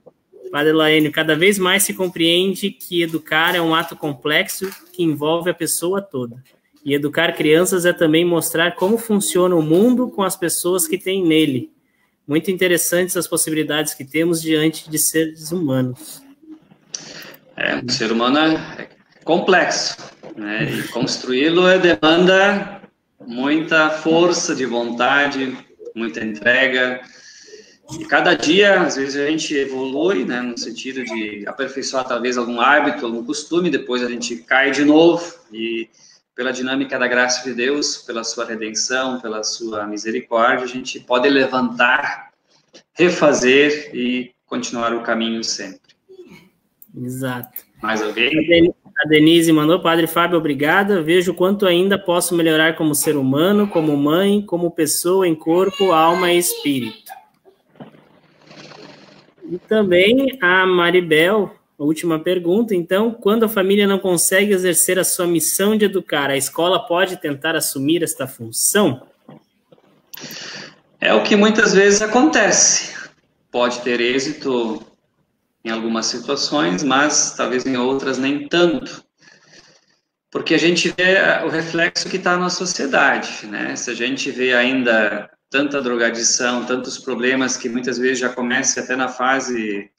Padre Laênio, cada vez mais se compreende que educar é um ato complexo que envolve a pessoa toda. E educar crianças é também mostrar como funciona o mundo com as pessoas que têm nele. Muito interessantes as possibilidades que temos diante de seres humanos. O ser humano é complexo, né? E construí-lo demanda muita força de vontade, muita entrega. E cada dia, às vezes, a gente evolui, né, no sentido de aperfeiçoar talvez algum hábito, algum costume, depois a gente cai de novo. E pela dinâmica da graça de Deus, pela sua redenção, pela sua misericórdia, a gente pode levantar, refazer e continuar o caminho sempre. Exato. Mais alguém? A Denise mandou: Padre Fábio, obrigada. Vejo quanto ainda posso melhorar como ser humano, como mãe, como pessoa em corpo, alma e espírito. E também a Maribel, a última pergunta. Então, quando a família não consegue exercer a sua missão de educar, a escola pode tentar assumir esta função? É o que muitas vezes acontece. Pode ter êxito em algumas situações, mas talvez em outras nem tanto. Porque a gente vê o reflexo que está na sociedade, né? Se a gente vê ainda tanta drogadição, tantos problemas que muitas vezes já começam até na fase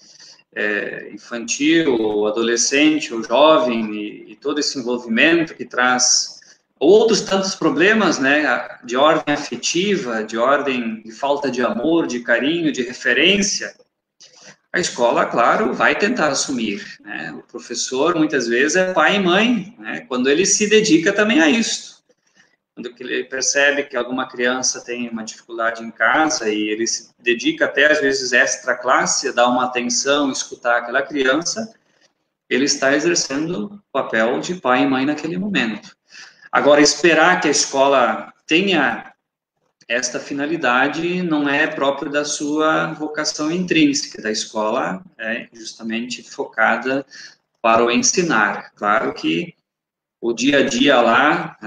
infantil, ou adolescente, ou jovem, e todo esse envolvimento que traz outros tantos problemas, né? De ordem afetiva, de ordem de falta de amor, de carinho, de referência. A escola, claro, vai tentar assumir, né? O professor, muitas vezes, é pai e mãe, né? Quando ele se dedica também a isso. Quando ele percebe que alguma criança tem uma dificuldade em casa e ele se dedica até, às vezes, extra classe, a dar uma atenção, escutar aquela criança, ele está exercendo o papel de pai e mãe naquele momento. Agora, esperar que a escola tenha esta finalidade não é próprio da sua vocação intrínseca. Da escola é justamente focada para o ensinar. Claro que o dia a dia lá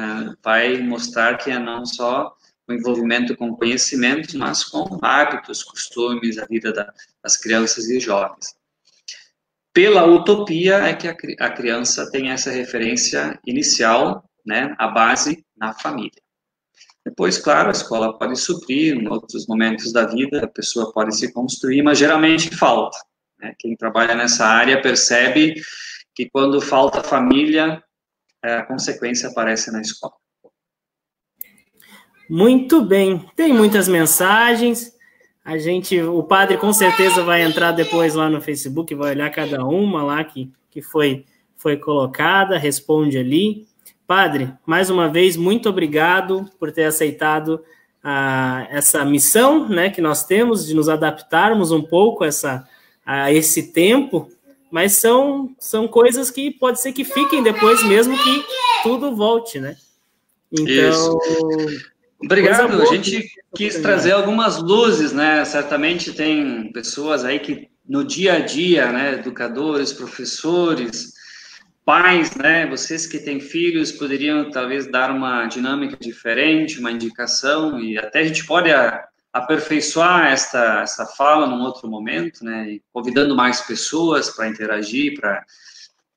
vai mostrar que é não só o envolvimento com conhecimentos, mas com hábitos, costumes, a vida das crianças e jovens. Pela utopia é que a criança tem essa referência inicial, né, a base na família. Depois, claro, a escola pode suprir, em outros momentos da vida, a pessoa pode se construir, mas geralmente falta, né? Quem trabalha nessa área percebe que quando falta família, a consequência aparece na escola. Muito bem, tem muitas mensagens. O padre com certeza vai entrar depois lá no Facebook, vai olhar cada uma lá que foi colocada, responde ali. Padre, mais uma vez, muito obrigado por ter aceitado essa missão, né, que nós temos de nos adaptarmos um pouco a esse tempo, mas são coisas que pode ser que fiquem depois mesmo que tudo volte, né? Então, isso. Obrigado, a gente quis trazer algumas luzes, né? Certamente tem pessoas aí que no dia a dia, né, educadores, professores, pais, né, vocês que têm filhos poderiam talvez dar uma dinâmica diferente, uma indicação, e até a gente pode aperfeiçoar essa fala num outro momento, né, convidando mais pessoas para interagir,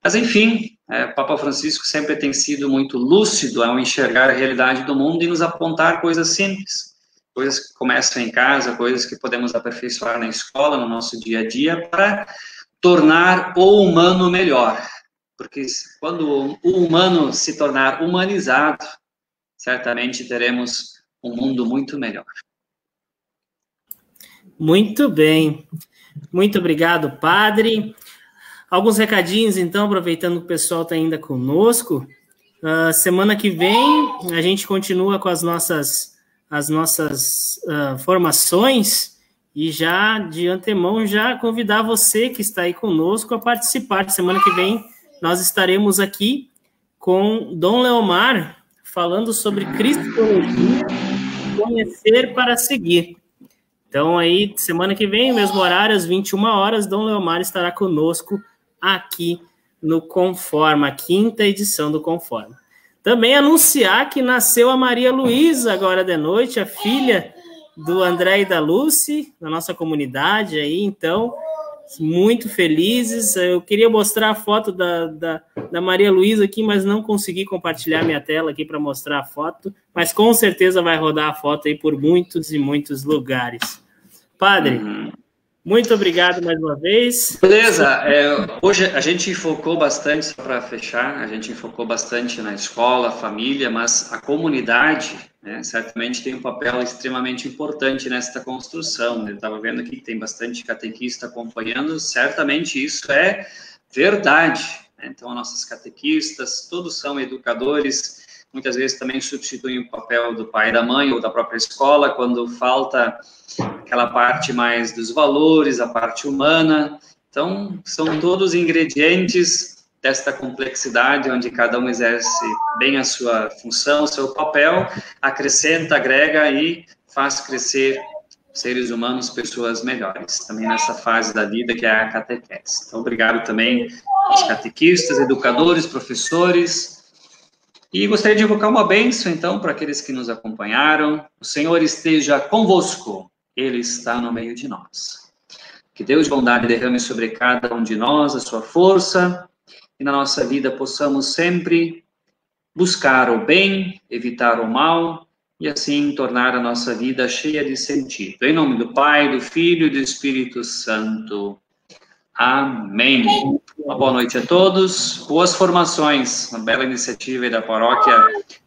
Mas, enfim, Papa Francisco sempre tem sido muito lúcido ao enxergar a realidade do mundo e nos apontar coisas simples, coisas que começam em casa, coisas que podemos aperfeiçoar na escola, no nosso dia a dia, para tornar o humano melhor. Porque quando o humano se tornar humanizado, certamente teremos um mundo muito melhor. Muito bem. Muito obrigado, padre. Alguns recadinhos, então, aproveitando que o pessoal está ainda conosco. Semana que vem, a gente continua com as nossas formações e já, de antemão, já convidar você que está aí conosco a participar. Semana que vem, nós estaremos aqui com Dom Leomar, falando sobre Cristologia, conhecer para seguir. Então, aí, semana que vem, mesmo horário, às 21 horas, Dom Leomar estará conosco aqui no Conforma, a 5ª edição do Conforma. Também anunciar que nasceu a Maria Luísa agora de noite, a filha do André e da Lucy, na nossa comunidade aí, então, muito felizes. Eu queria mostrar a foto da Maria Luísa aqui, mas não consegui compartilhar minha tela aqui para mostrar a foto, mas com certeza vai rodar a foto aí por muitos e muitos lugares. Padre, muito obrigado mais uma vez. Beleza, hoje a gente focou bastante, só para fechar, a gente focou bastante na escola, família, mas a comunidade, né, certamente tem um papel extremamente importante nesta construção. Eu estava vendo aqui que tem bastante catequista acompanhando, certamente isso é verdade. Né? Então, nossos catequistas, todos são educadores muitas vezes também substituem o papel do pai e da mãe ou da própria escola, quando falta aquela parte mais dos valores, a parte humana. Então, são todos ingredientes desta complexidade, onde cada um exerce bem a sua função, o seu papel, acrescenta, agrega e faz crescer seres humanos, pessoas melhores, também nessa fase da vida que é a catequese. Então, obrigado também aos catequistas, educadores, professores. E gostaria de invocar uma bênção, então, para aqueles que nos acompanharam. O Senhor esteja convosco, Ele está no meio de nós. Que Deus de bondade derrame sobre cada um de nós a sua força, e na nossa vida possamos sempre buscar o bem, evitar o mal, e assim tornar a nossa vida cheia de sentido. Em nome do Pai, do Filho e do Espírito Santo. Amém. Uma boa noite a todos. Boas formações. Uma bela iniciativa aí da Paróquia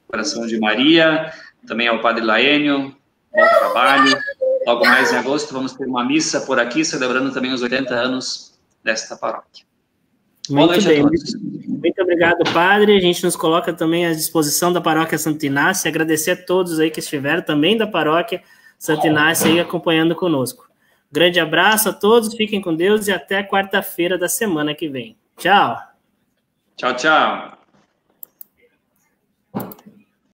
Coração de Maria. Também ao Padre Laênio. Bom trabalho. Logo mais em agosto vamos ter uma missa por aqui, celebrando também os 80 anos desta paróquia. Muito bem. Muito obrigado, Padre. A gente nos coloca também à disposição da Paróquia Santo Inácio. Agradecer a todos aí que estiveram também da Paróquia Santo Inácio aí acompanhando conosco. Grande abraço a todos, fiquem com Deus e até quarta-feira da semana que vem. Tchau. Tchau, tchau.